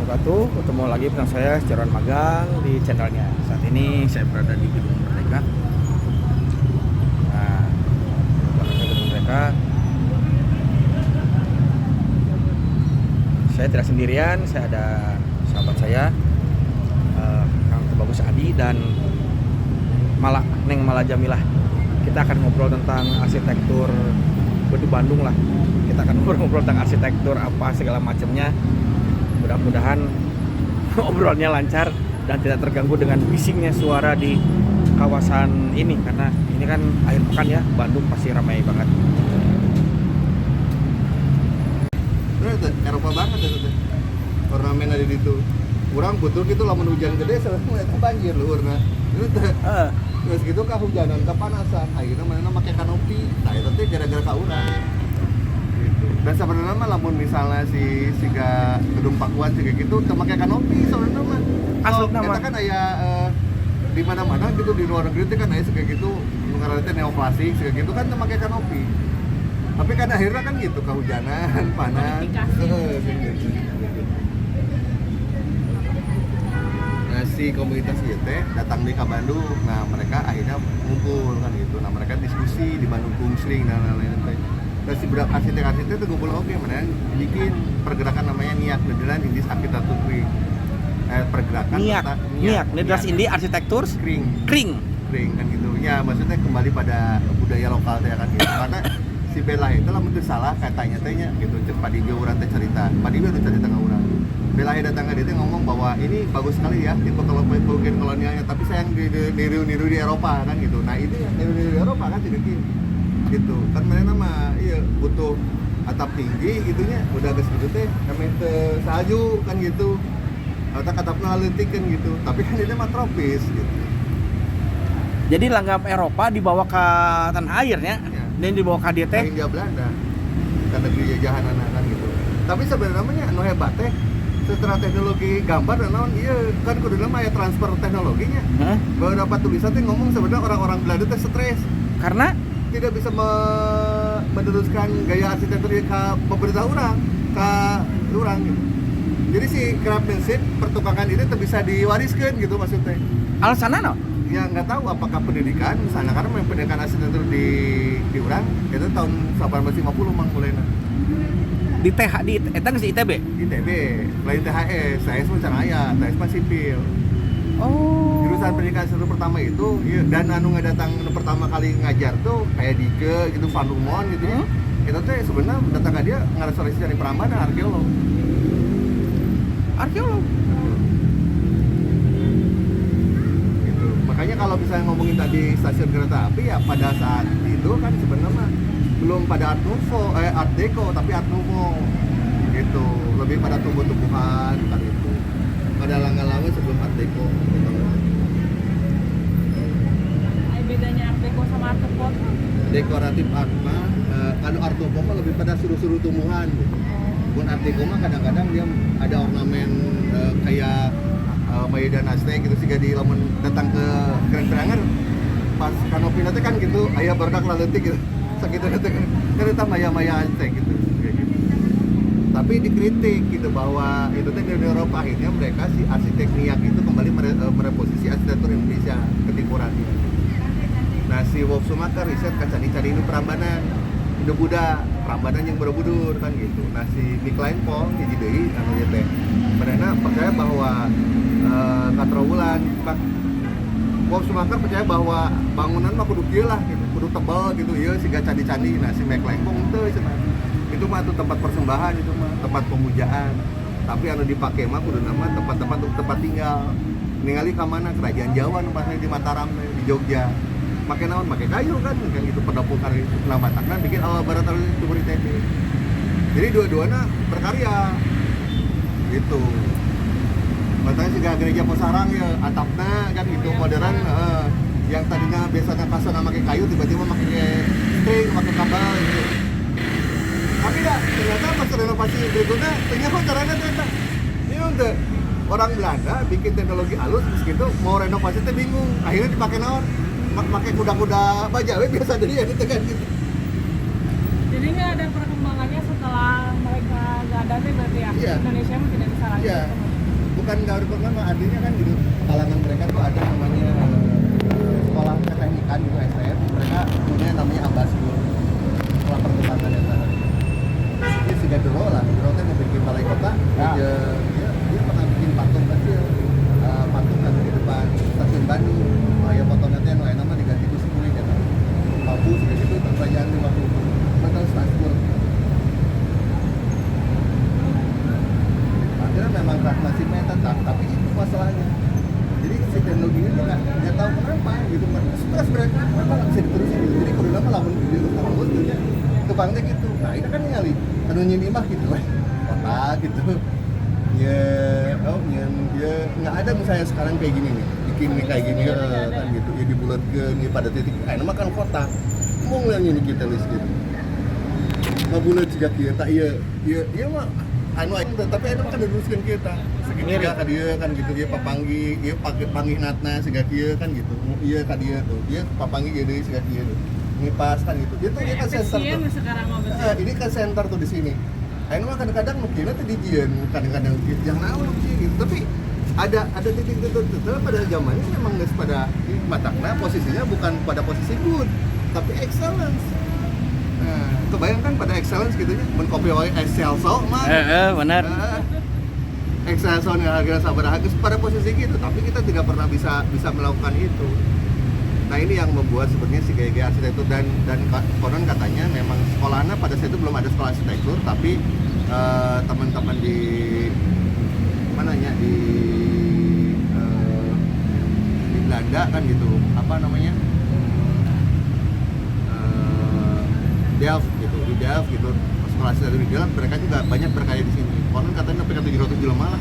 wabarakatuh. Ketemu lagi bersama saya Sejaran Magang di channelnya. Saat ini saya berada di Gedung Merdeka. Nah, Gedung Merdeka. Saya tidak sendirian, saya ada sahabat saya, Kang Bagus Adi dan Neng Mala Jamilah. Kita akan ngobrol tentang arsitektur di Bandung lah. Kita akan ngobrol tentang arsitektur apa segala macamnya. Mudah-mudahan obrolnya lancar dan tidak terganggu dengan bisingnya suara di kawasan ini, karena ini kan akhir pekan ya, Bandung pasti ramai banget. Eropa banget ya teh. Ornamen ada di situ. Kurang butuh gitu lamun hujan gede selesai eta banjir luhurna. Itu teh. Terus gitu kehujanan, kepanasan. Akhirnya mana make kanopi. Nah, itu teh gara-gara ka urang. Gitu. Dan sebenarnya mah lamun misalnya si siga gedung Pakuan siga gitu teu make kanopi sebenarnya mah. Asli nama. Kita kan aya di mana-mana gitu di luar negeri teh kan aya siga gitu nu ngaranna teh neoplastik siga gitu kan teu make kanopi. Tapi kan akhirnya kan gitu kehujanan, panas. Nah, si komunitas itu datang di Bandung. Nah, mereka akhirnya ngumpul kan gitu. Nah, mereka diskusi di Bandung Kungsling dan lain-lain teh. Dan si budak arsitek-arsitek itu ngumpul oke, mana bikin pergerakan namanya Niak Nederland Indis Architecture Kring. Pergerakan Niak Nederland Indis Architecture Kring Kring kan gitu. Ya, maksudnya kembali pada budaya lokal teh kan gitu. Karena si Bella itu lah mungkin salah katanya tehnya gitu. Cepat di urang teh cerita. Padi udah cerita ke urang. Bella datang ke dia ngomong bahwa ini bagus sekali ya tipe mungkin kolonialnya, tapi sayang niru di Eropa kan gitu. Nah itu yang niru di Eropa kan tidak gitu kan, mereka mah iya butuh atap tinggi gitunya udah geus gitu teh kami teh salju kan gitu atau atapna leutik kan gitu, tapi kan ini mah tropis gitu. Jadi langgam Eropa dibawa ke tanah airnya ya. Dan dibawa ke dia teh Hindia Belanda ke negeri jajahan anak kan gitu. Tapi sebenarnya anu hebat teh setelah teknologi gambar dan naon iya kan kudu nama ya transfer teknologinya. Beberapa tulisan teh ngomong sebenarnya orang-orang Belanda teh stres karena tidak bisa meneruskan gaya arsitektur ke pemerintah orang gitu. Jadi si craftsmanship pertukangan ini tuh bisa diwariskan gitu maksudnya. Alasannya no? Ya nggak tahu apakah pendidikan misalnya, karena pendidikan arsitektur di orang itu tahun 1850 mang mulainya. Di eta geus ITB? ITB, lain THS, THS mah cara aya, THS mah sipil. Oh. Jurusan pendidikan arsitektur pertama itu, iya, dan anu ngadatang pertama kali ngajar tuh kayak Dike gitu, Van Rumon gitu ya. Itu tuh sebenarnya datang ke dia ngarestorasi dari Prambanan, arkeolog. Gitu. Makanya kalau misalnya ngomongin tadi stasiun kereta api ya pada saat itu kan sebenarnya belum pada Art Deco tapi Art Nouveau gitu, lebih pada tumbuh-tumbuhan kan itu, pada langga-langga sebelum Art Deco gitu. Bedanya Art Deco sama Art Nouveau? Dekoratif art mah kalau Art Nouveau mah lebih pada suruh-suruh tumbuhan gitu. Buat Art Deco mah kadang-kadang dia ada ornamen kayak Maya dan Aztec gitu, sih di lamun datang ke Grand Triangle pas kanopi nanti kan gitu aya berdak laletik gitu segitu nanti kan itu Maya Aztec gitu kayak gitu. Tapi dikritik gitu bahwa itu teh di Eropa akhirnya mereka si arsitek Niak itu kembali mereposisi arsitektur Indonesia ke timurannya. Nah si Wolf Sumaker riset cari ini Prambanan itu Buddha Prambanan yang Borobudur kan gitu. Nah si Nick Kleinpong hiji deui anu ieu teh benerna percaya bahwa katrawulan Pak Wolf Sumaker percaya bahwa bangunan mah kudu kieu lah gitu, kudu tebal gitu ieu siga candi-candi. Nah si Nick Kleinpong teu cenah itu mah tuh tempat persembahan, itu mah tempat pemujaan, tapi anu dipake mah kudu nama tempat-tempat untuk tempat tinggal. Ningali ka mana kerajaan Jawa nu pasnya di Mataram di Jogja. Make naon, make kayu kan gitu pendapur kari Batakna bikin ala barat itu ITB. Jadi dua-duanya berkarya gitu. Makanya juga gereja Posarang ya atapna kan gitu modern, yang tadinya biasanya kasana make kayu tiba-tiba make string, make kabel gitu. Tapi ya ternyata pas renovasi berikutnya ternyata caranya ternyata ini untuk orang Belanda bikin teknologi halus gitu mau renovasi teh bingung, akhirnya dipakai naon pakai kuda-kuda baja biasa dari ya gitu kan gitu. Jadi nggak ada perkembangannya setelah mereka nggak ada berarti ya? Iya. Indonesia mungkin tidak bisa lagi. Iya. bukan nggak berpengalaman, artinya kan gitu kalangan mereka tuh ada namanya sekolah keteknikan gitu STM, mereka punya namanya ambassador sekolah pertukangan yang sana. Ini sudah dulu lah, dulu kan mau bikin balai kota, dia pernah bikin patung kecil, patung kan di depan stasiun Bandung, ya foto nanti yang lain nama diganti kursi kuning ya kan, mampu segitu itu pertanyaan 50 betul stasiun. Akhirnya memang masih tetap, tapi itu masalahnya. Jadi si teknologi ini nggak tahu kenapa gitu, stres mereka kenapa nggak bisa diterusin gitu. Jadi kalau lama lamun video terus tuh kebangnya gitu. Nah ini kan nyali, anu nyin imah gitu, kota gitu. Ya, ya nggak ada misalnya sekarang kayak gini nih, bikin nih kayak gini kan gitu, ya dibulatkan ya pada titik. Nah kan kota, mau ngeliat ini kita list gitu. Nggak bulat juga kita, iya mah. Tapi anu kan diluruskan kita segitiga ka dia kan gitu, dia papanggi ieu pake panggih natna siga kieu kan gitu, iya ka dia tuh dia papanggi ieu deui siga kieu ngipas kan gitu, dia kan center tuh sekarang mah betul. ini kan center tuh di sini. Anu mah kadang-kadang mungkin teh dijieun, kadang-kadang yang naon gitu, tapi ada titik tertentu pada zamannya memang geus pada matakna posisinya bukan pada posisi good tapi excellence. Nah, kebayangkan pada excellence gitu ya, men-copy wae Excelso mah. Benar. Excelso nih harga sabaraha geus pada posisi gitu, tapi kita tidak pernah bisa melakukan itu. Nah, ini yang membuat sebenarnya si gaya arsitektur dan konon katanya memang sekolahnya pada saat itu belum ada sekolah arsitektur, tapi teman-teman di mananya di Belanda kan gitu, apa namanya? Delft gitu, di Delft gitu, sekolah arsitektur di Delft, mereka juga banyak berkarya di sini. Konon katanya sampai ke 700 jelema lah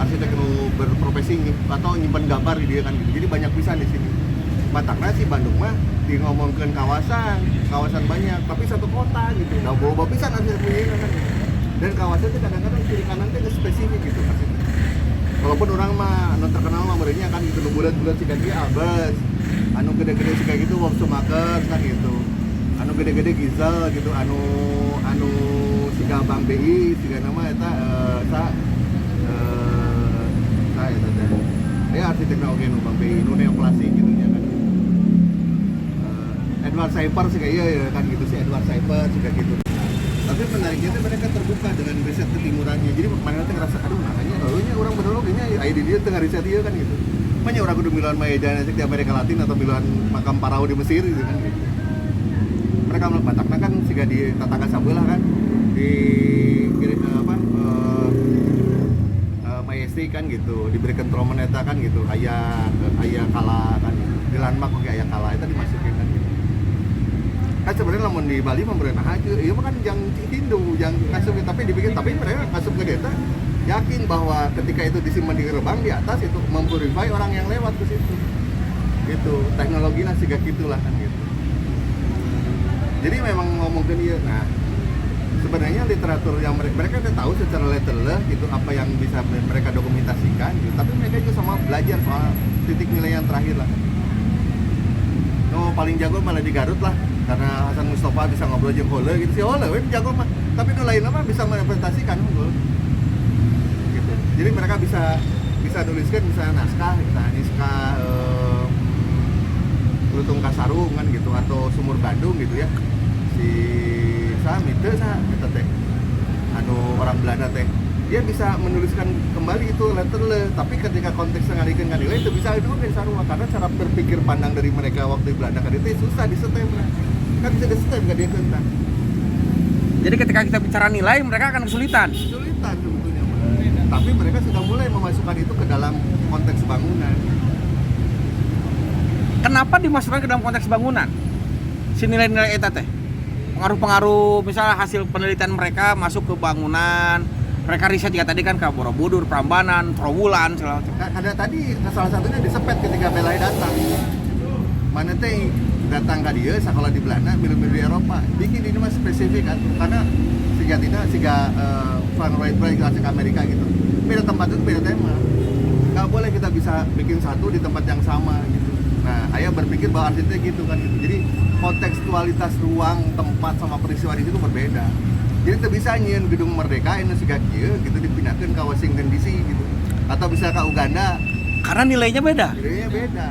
arsitek nu berprofesi atau nyimpen gambar di dia kan gitu. Jadi banyak pisan di sini. Matakna sih Bandung mah di ngomongkeun kawasan banyak, tapi satu kota gitu. Nah, bawa pisan arsitekturnya kan. Dan kawasan itu kadang-kadang kiri kanan teh spesifik gitu arsitek. Walaupun orang mah anu terkenal mah merenya kan gitu, bulat-bulat siga dia Albes. Anu gede-gede siga gitu Wolf Sumakers kan gitu. Anu gede-gede Gizel gitu, anu siga Bang BI, siga nama eta eta teh. Ya arsitekna oge nu Bang BI, nu neoklasik gitu nya kan. Edward Cyper siga ieu kan gitu, si Edward Cyper siga gitu. Tapi menariknya tuh mereka terbuka dengan riset ketimurannya. Jadi mana teh ngerasa aduh makanya eueunya urang bener nya aya di dieu teu riset ieu kan gitu. Manya urang kudu miluan Maedan di Amerika Latin atau miluan makam Parao di Mesir gitu kan gitu. Mereka Batakna kan siga di tetangga sabelah kan di Majestic kan gitu, diberikan Tromeneta kan gitu, aya kala kan gitu. Di landmark oke aya kala itu dimasukin kan gitu. Kan sebenarnya lamun di Bali pemerintah aja, iya mah kan yang Hindu, yang kasup tapi dibikin, tapi mereka kasup ke deta yakin bahwa ketika itu disimpan di gerbang di atas itu mempurify orang yang lewat ke situ. Gitu, teknologinya sih gak gitulah kan gitu. Jadi memang ngomongin dia, nah sebenarnya literatur yang mereka udah tahu secara letterless gitu apa yang bisa mereka dokumentasikan gitu, tapi mereka juga sama belajar soal titik nilai yang terakhir lah. No paling jago malah di Garut lah, karena Hasan Mustafa bisa ngobrol jeung Hole gitu, si Hole we jago mah, tapi nu lain mah bisa merepresentasikan unggul. Gitu. Jadi mereka bisa nuliskan misalnya naskah Lutung Kasarung kan gitu, atau Sumur Bandung gitu ya. Si eta teh anu orang Belanda teh dia bisa menuliskan kembali itu letterless, tapi ketika konteks ngalikeun ka nilai itu bisa itu dari sarua karena cara berpikir pandang dari mereka waktu di Belanda kan itu susah disetem kan bisa disetem ka dia keuntan. Jadi ketika kita bicara nilai mereka akan kesulitan sebetulnya, tapi mereka sudah mulai memasukkan itu ke dalam konteks bangunan. Kenapa dimasukkan ke dalam konteks bangunan si nilai-nilai eta teh? Pengaruh-pengaruh misalnya hasil penelitian mereka masuk ke bangunan, mereka riset juga tadi kan ke Borobudur, Prambanan, Trowulan segala macam. Ada tadi salah satunya disepet ketika Belai datang. Mana teh datang ke dia sekolah di Belanda, milu-milu di Eropa. Bikin ini mah spesifik kan, karena siga Frank Lloyd Wright klasik Amerika gitu. Beda tempat itu beda tema. Gak boleh kita bisa bikin satu di tempat yang sama gitu. Nah, ayah berpikir bahwa arsitek gitu kan gitu. Jadi kontekstualitas ruang, tempat sama peristiwa di situ berbeda. Jadi tidak bisa nyian gedung Merdeka ini siga kieu gitu dipindahkan ke Washington DC gitu. atau bisa ke Uganda, Karena nilainya beda. nilainya beda.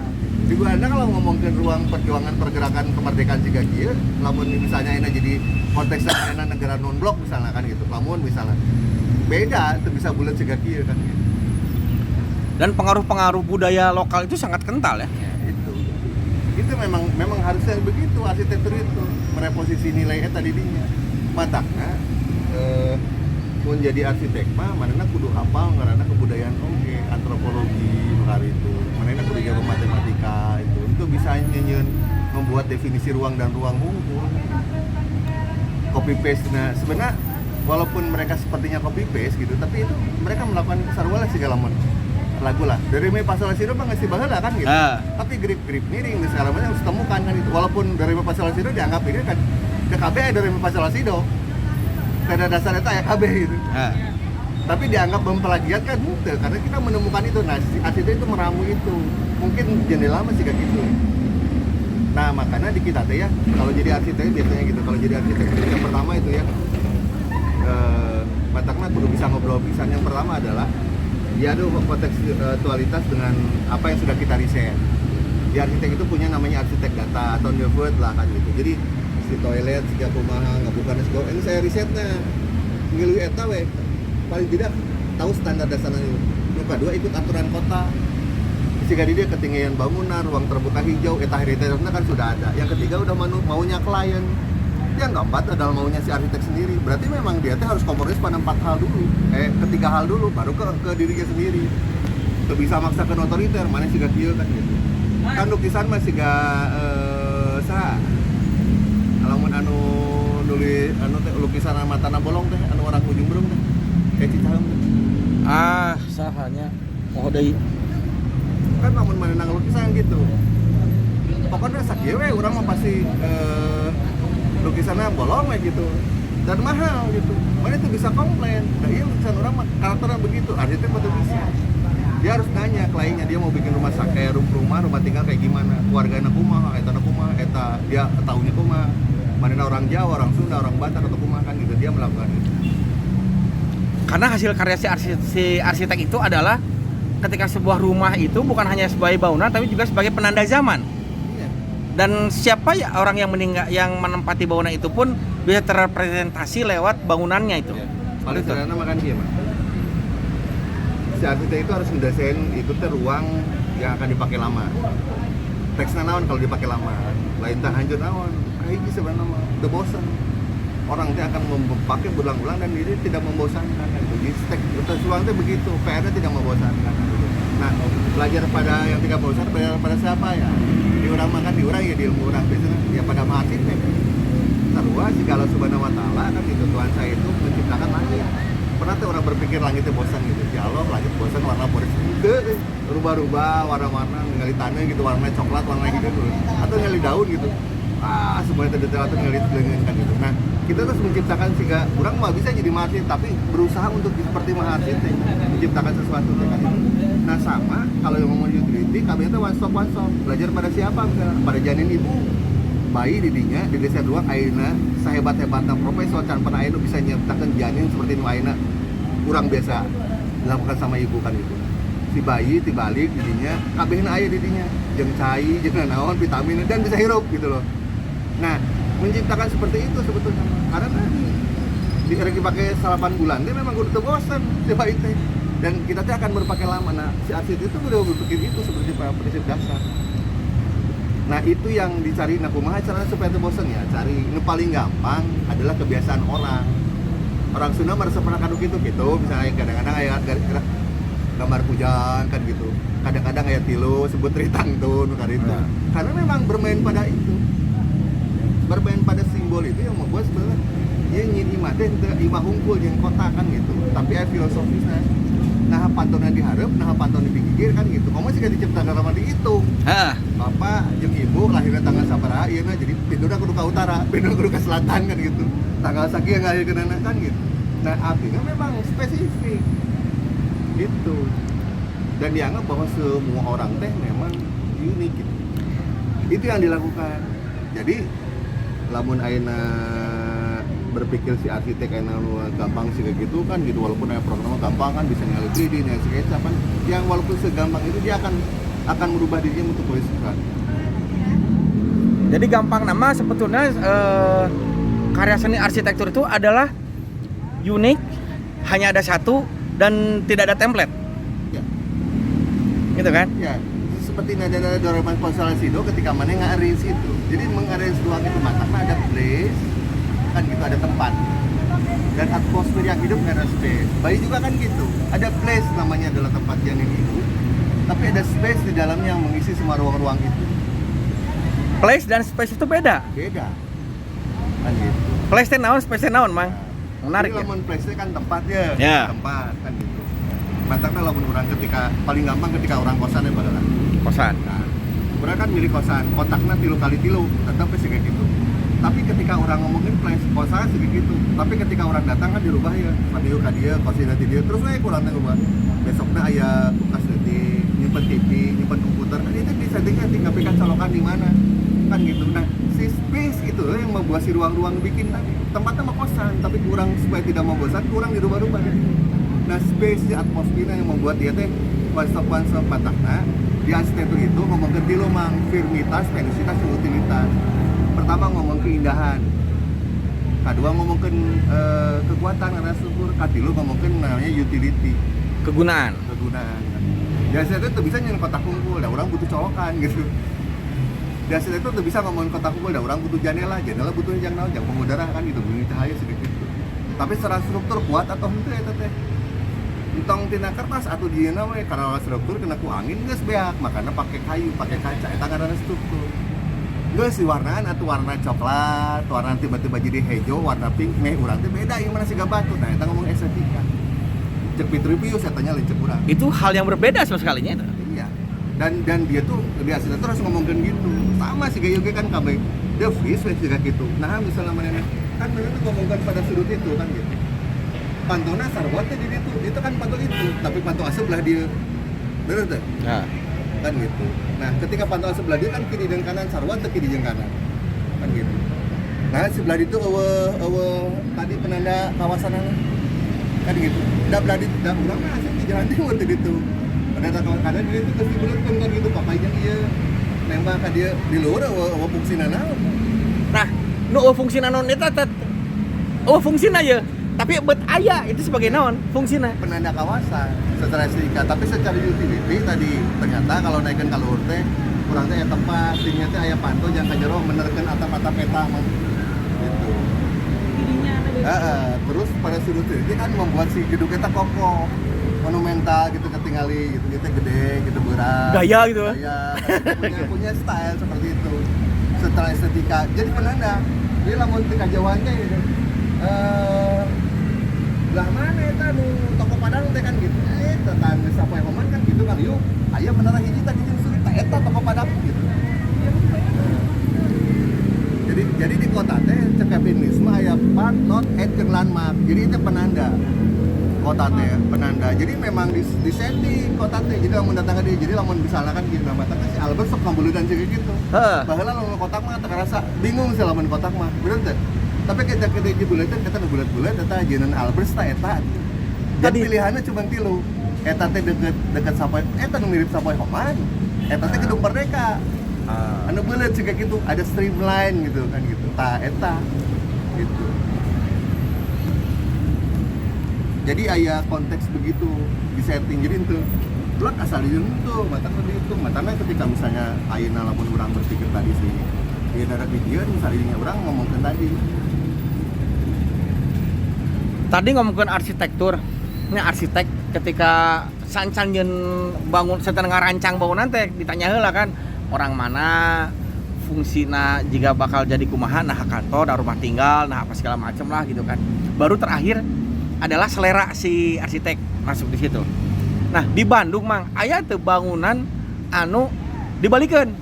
Di Uganda kalau ngomongin ruang perjuangan pergerakan kemerdekaan juga kieu, lamun misalnya ini jadi konteksnya karena negara non blok misalnya kan gitu. Lamun misalnya beda, itu bisa bulat juga kieu kan gitu. Dan pengaruh-pengaruh budaya lokal itu sangat kental ya. Itu memang harusnya begitu arsitektur itu mereposisi nilai eta di dinya. Matangna mun jadi arsitek mah manehna kudu hafal ngaranna kebudayaan oge, antropologi hari itu. Manehna kudu jago matematika itu bisa nyeun membuat definisi ruang dan ruang unggul. Copy paste nah sebenarnya walaupun mereka sepertinya copy paste gitu, tapi itu mereka melakukan sarwala segala macam lagu lah dari me pasal siro mah ngasih baheula kan gitu. Tapi grip-grip miring segala macam harus temukan kan itu. Walaupun dari me pasal siro dianggap ini kan DKB dari me pasal siro. Karena dasar itu aya KB gitu. Tapi dianggap memplagiat kan henteu karena kita menemukan itu. Nah, si arsitek itu meramu itu. Mungkin jendela masih kayak gitu. Nah, makanya di kita teh ya kalau jadi arsitek biasanya gitu. Kalau jadi arsitek yang pertama itu ya Batakna kudu bisa ngobrol pisan. Yang pertama adalah dia ada kontekstualitas dengan apa yang sudah kita riset. Di arsitek itu punya namanya arsitek data atau Neuvert lah kan gitu. Jadi si toilet, si kumaha, ngabukan segala. Ini saya risetnya ngilu eta we. Paling tidak tahu standar dasarnya itu. Yang kedua ikut aturan kota. Jika dia ketinggian bangunan, ruang terbuka hijau, eta heritage-nya kan sudah ada. Yang ketiga udah maunya klien. Yang keempat adalah maunya si arsitek sendiri. Berarti memang dia teh harus kompromis pada 4 hal dulu. Ketiga hal dulu baru ke dirinya sendiri. Tuh bisa maksa ke otoriter, mana sih gak kieu kan gitu. Kan lukisan masih gak alamun anu nulis anu teh lukisan matana bolong teh anu orang ujung berung teh. Kayak Cicahem teh. Sahanya deui. Kan lamun manehna lukisan gitu. Pokoknya sakieu we urang mah pasti lukisannya bolong we gitu dan mahal gitu. Mana itu bisa komplain. Nah iya lukisan orang mah karakternya begitu. Arsitek betul bisa. Dia harus nanya kliennya dia mau bikin rumah kayak rumah tinggal kayak gimana, keluarganya kumaha, eta dia tahunya kumaha. Mana orang Jawa, orang Sunda, orang Batak atau kumaha kan gitu dia melakukan itu. Karena hasil karya si arsitek itu adalah ketika sebuah rumah itu bukan hanya sebagai bangunan tapi juga sebagai penanda zaman. Iya. Dan siapa ya orang yang menempati bangunan itu pun bisa terrepresentasi lewat bangunannya itu. Iya. Paling sederhana makan dia mah. Si arsitek itu harus mendesain itu teh ruang yang akan dipakai lama. Teksnya naon kalau dipakai lama. Lain tah hancur naon. Kayak sebenarnya mah udah bosan. Orang teh akan memakai berulang-ulang dan diri tidak membosankan gitu. Di teks ruang teh begitu, PR-nya tidak membosankan gitu. Nah, belajar pada yang tidak bosan belajar pada siapa ya? Di orang makan di orang ya di ilmu orang biasanya ya pada mahasiswa. Sarua si Allah Subhanahu wa taala kan gitu Tuhan saya itu menciptakan langit. Pernah tuh orang berpikir langitnya bosan gitu. Ya Allah, langit bosan warna boris henteu rubah-rubah warna-warna ngali tanah gitu warna coklat warna gitu atau ngali daun gitu. Semuanya detail atau ngali kan gitu. Nah, kita terus menciptakan sehingga orang mah bisa jadi mahasiswa tapi berusaha untuk seperti mahasiswa menciptakan sesuatu kan gitu. Nah, sama kalau yang ngomong utility kami itu one stop belajar pada siapa enggak? Pada janin ibu bayi didinya di desain ruang ayeuna sahebat-hebatna profesor can pernah ayeuna bisa nyiptakeun janin seperti nu ayeuna urang biasa dilakukan sama ibu kan itu. Si bayi dibalik didinya kabehna aya didinya jeung cai jeung naon vitamin dan bisa hirup gitu loh. Nah, menciptakan seperti itu sebetulnya karena tadi di pakai 8 bulan dia memang kudu bosan si bayi teh dan kita teh akan berpakai lama. Nah, si arsitek itu udah berpikir itu seperti prinsip dasar. Nah itu yang dicari, nah kumaha caranya supaya itu bosan ya, cari, ini paling gampang adalah kebiasaan orang. Orang Sunda merasa pernah kaduk gitu, misalnya kadang-kadang kayak gambar hujan kan gitu, kadang-kadang kayak tilu, sebut ritang tuh, nukar itu. Karena memang bermain pada itu, bermain pada simbol itu yang membuat sebenarnya dia nyin imah deh, imah hungkul yang kota kan gitu, tapi ada filosofisnya. Nah pantona diharap, nah pantona dipikir kan gitu. Kamu sih gak diciptakan sama dihitung. Bapak jeung ibu lahirnya tanggal sabaraha ieu na jadi pinduna kudu ka utara, pinduna kudu ka selatan kan gitu. Tanggal sakieu ngahirkeunana kan gitu. Nah, artinya memang spesifik. Gitu. Dan dianggap bahwa semua orang teh memang unik gitu. Itu yang dilakukan. Jadi lamun ayeuna berpikir si arsitek kayak gampang sih kayak gitu kan gitu, walaupun aya program gampang kan bisa ngali 3D nih sketsa kan, yang walaupun segampang itu dia akan merubah dirinya untuk kan. Jadi gampang nama sebetulnya karya seni arsitektur itu adalah unik, hanya ada satu dan tidak ada template. Ya. Gitu kan? Ya, seperti nada-nada Doraemon konstelasi itu ketika mana nge-arrange itu. Jadi meng-arrange ruang itu matang ada place, kan gitu ada tempat. Dan atmosfer yang hidup nggak ada space. Bayi juga kan gitu. Ada place namanya adalah tempat yang hidup, tapi ada space di dalamnya yang mengisi semua ruang-ruang itu. Place dan space itu beda. Beda. Kan gitu. Place teh naon, space teh naon, Mang? Menarik Jadi ya. lamun place kan tempatnya, Ya. tempat kan gitu. Matangnya lamun orang ketika paling gampang ketika orang kosan ya padahal. Kosan. Nah, orang kan milik kosan, kotaknya 3 kali 3, tetap sih kayak gitu. Tapi ketika orang ngomongin place, kosan sih kayak gitu. Tapi ketika orang datang kan dirubah ya, radio ka dia, kosin nanti dia, terus we kurang teh ubah. Besoknya aya kulkas nanti, nyimpen TV, nyimpen komputer, kan itu di setting tapi kan colokan di mana, kan gitu. Nah, si space itu yang membuat si ruang-ruang bikin tadi. Tempatnya mah kosan, tapi kurang supaya tidak membosan, kurang dirubah-rubah. Nah, space di atmosfernya yang membuat dia teh one stop matahna. Di arsitektur itu ngomong ke tilu mang firmitas, tenusitas, dan utilitas. Pertama ngomong keindahan, kedua ngomong ke kekuatan karena struktur, ketilu ngomong ke namanya utility, Kegunaan. kegunaan. Di arsitektur itu bisa nyen kotak kumpul, dah orang butuh colokan gitu. Di arsitektur itu bisa ngomongin kotak kumpul, dah orang butuh jendela butuh yang naon, yang pengudara kan gitu, bunyi cahaya sedikit gitu. Tapi secara struktur kuat atau henteu eta teh? Entong tina kertas atau dieuna we karena struktur kena ku angin geus beak, makanya pakai kayu, pakai kaca eta ngaranna struktur. Geus si warnaan atau warna coklat, warna tiba-tiba jadi hijau, warna pink, meh urang teh beda ieu mana siga batu. Nah, eta ngomong estetika. Cek Vitruvius etanya lain cek urang. Itu hal yang berbeda sama sekalinya itu. Iya. Dan dia tuh di arsitektur harus ngomongin gitu. Sama sih gaya kan kabeh. The Vries we juga gitu. Nah, misalnya mana kan bener tuh ngomongkan pada sudut itu kan gitu. Pantona sarwat teh di itu kan pantul itu, tapi pantul sebelah dia. Bener tuh? Nah, Kan gitu. Nah, ketika pantau sebelah dia kan kiri dan kanan sarwan ke kiri dan kanan. Kan gitu. Nah, sebelah itu tadi penanda kawasan kan gitu. Da belah di da urang mah asli di jalan timur tadi itu. Penanda kawasan kanan dia itu geus dibeuleukeun kan gitu papanya ieu. Nembak ka dia di luhur eueuh fungsina naon. nah, nu fungsi naon eta teh. Fungsina ya. Tapi bet aya itu sebagai naon fungsina. Penanda kawasan secara estetika, tapi secara utility tadi ternyata kalau naikkan ka luhur teh kurang teh aya tempat, tingnya teh aya panto jang ka jero menerkeun atap-atap peta mah. Gitu. Dirinya ada Terus pada sudut ini kan membuat si gedung kita kokoh, monumental gitu, ketinggali gitu, gitu gede gitu, berat, Gaya gitu. gaya, punya style seperti itu setelah estetika. Jadi penanda dia lamun tika Jawanya gitu, lah mana eta nu toko Padang teh kan gitu, tetan sapoe homan kan gitu kan, yuk aya menara hiji tadi jeung surita eta toko Padang gitu. Jadi di kota teh cek Kevin aya part not at landmark. Jadi itu penanda. Kota teh penanda. Jadi memang di setting kota teh. Jadi lamun datang ke dia, jadi lamun misalnya kan gitu nama si Albert sok ngambuludan juga gitu. Heeh. Baheula lamun kotak mah teu rasa bingung sih lamun kotak mah. Bener teh. Tapi kita di buletin kita nu bulet-bulet eta jenengan Albert ta eta. Dan Jadi- pilihannya cuma 3. Eta teh deket Sapoe, eta nu mirip Sapoe Homan. Eta teh Gedung Merdeka. Anu bulet juga gitu, ada streamline gitu kan gitu. Eta gitu. Jadi aya konteks begitu di setting, jadi itu blok asal itu matanya ketika misalnya ayeuna lamun urang berpikir tadi sih di darat video misalnya orang ngomongin Tadi ngomongin arsitektur. Ini arsitek ketika sancan yen bangun setengah ngarancang bangunan teh ditanya heula kan orang mana fungsina jika bakal jadi kumaha nah kantor, nah rumah tinggal, nah apa segala macam lah gitu kan. Baru terakhir adalah selera si arsitek masuk di situ. Nah, di Bandung mang aya teu bangunan anu dibalikeun.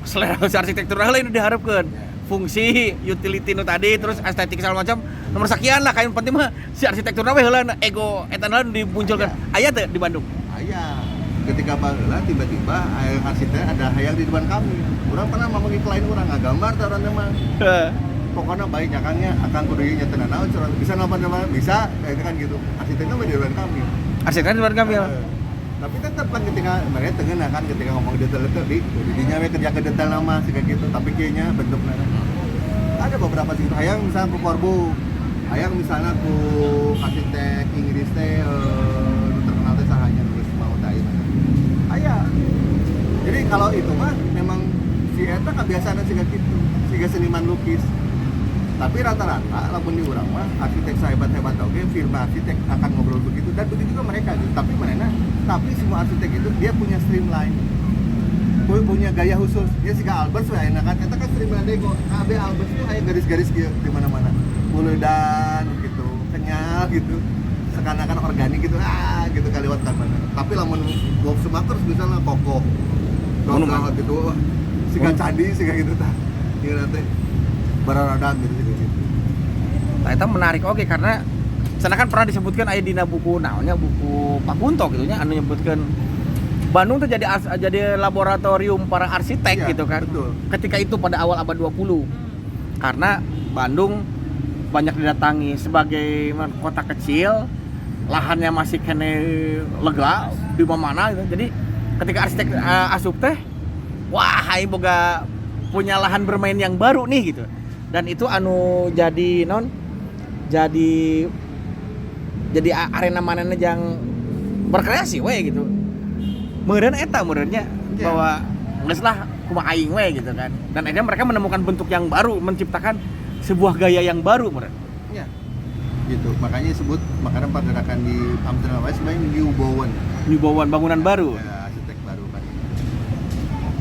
Selera si arsitektur heula ini diharapkeun. Fungsi, utility nu tadi, terus estetik segala macam nomor sekian lah kain penting mah si arsitekturna we heula ego eta naon dimunculkeun. Aya teu di Bandung? aya ketika baheula tiba-tiba arsitek ada hayang di depan kami. Urang pernah ngomong klien urang ngagambar teh urang mah. pokoknya baik nyakangnya akan kudu ieu nyeuna naon curang bisa napa bisa kayak kan gitu arsiteknya mah di Ridwan Kamil. Arsiteknya Ridwan Kamil. Tapi tetap kan ketika mereka tengah kan ketika ngomong detail itu di dinya we kerja ke detail nama sih kayak gitu tapi kayaknya bentuknya ada beberapa sih hayang misalnya ku korbu hayang misalnya ku arsitek Inggris teh terkenal teh sahanya terus mau tanya aya jadi kalau itu mah memang si eta kebiasaan sih kayak gitu siga seniman lukis tapi rata-rata lamun di urang mah arsitek sehebat-hebat oke firma arsitek akan ngobrol begitu dan begitu juga mereka gitu tapi semua arsitek itu dia punya streamline punya gaya khusus dia sih Albers we enak kan eta kan streamline deh kok AB Albers tuh aya garis-garis gitu di mana-mana muludan gitu kenyal gitu seakan-akan organik gitu gitu kaliwat kan mana tapi lamun box semakers misalnya kokoh dongkal gitu siga candi siga gitu tah ieu teh bararadang gitu. Nah, itu menarik oke karena sana kan pernah disebutkan aya dina buku naonnya buku Pak Kunto gitu nya anu nyebutkan Bandung tuh jadi laboratorium para arsitek ya, gitu kan. Betul. Ketika itu pada awal abad 20. Karena Bandung banyak didatangi sebagai kota kecil, lahannya masih kene lega di mana gitu. Jadi ketika arsitek asup teh wah hai boga punya lahan bermain yang baru nih gitu. Dan itu anu jadi jadi arena manehna yang berkreasi we gitu. Meureun eta meureunnya bahwa geus lah kumaha aing we gitu kan. Dan akhirnya mereka menemukan bentuk yang baru, menciptakan sebuah gaya yang baru meureun. Iya. Gitu. Makanya makanya pergerakan di Amsterdam sebenarnya New Bowen. New Bowen bangunan baru. Ya, arsitek baru kan.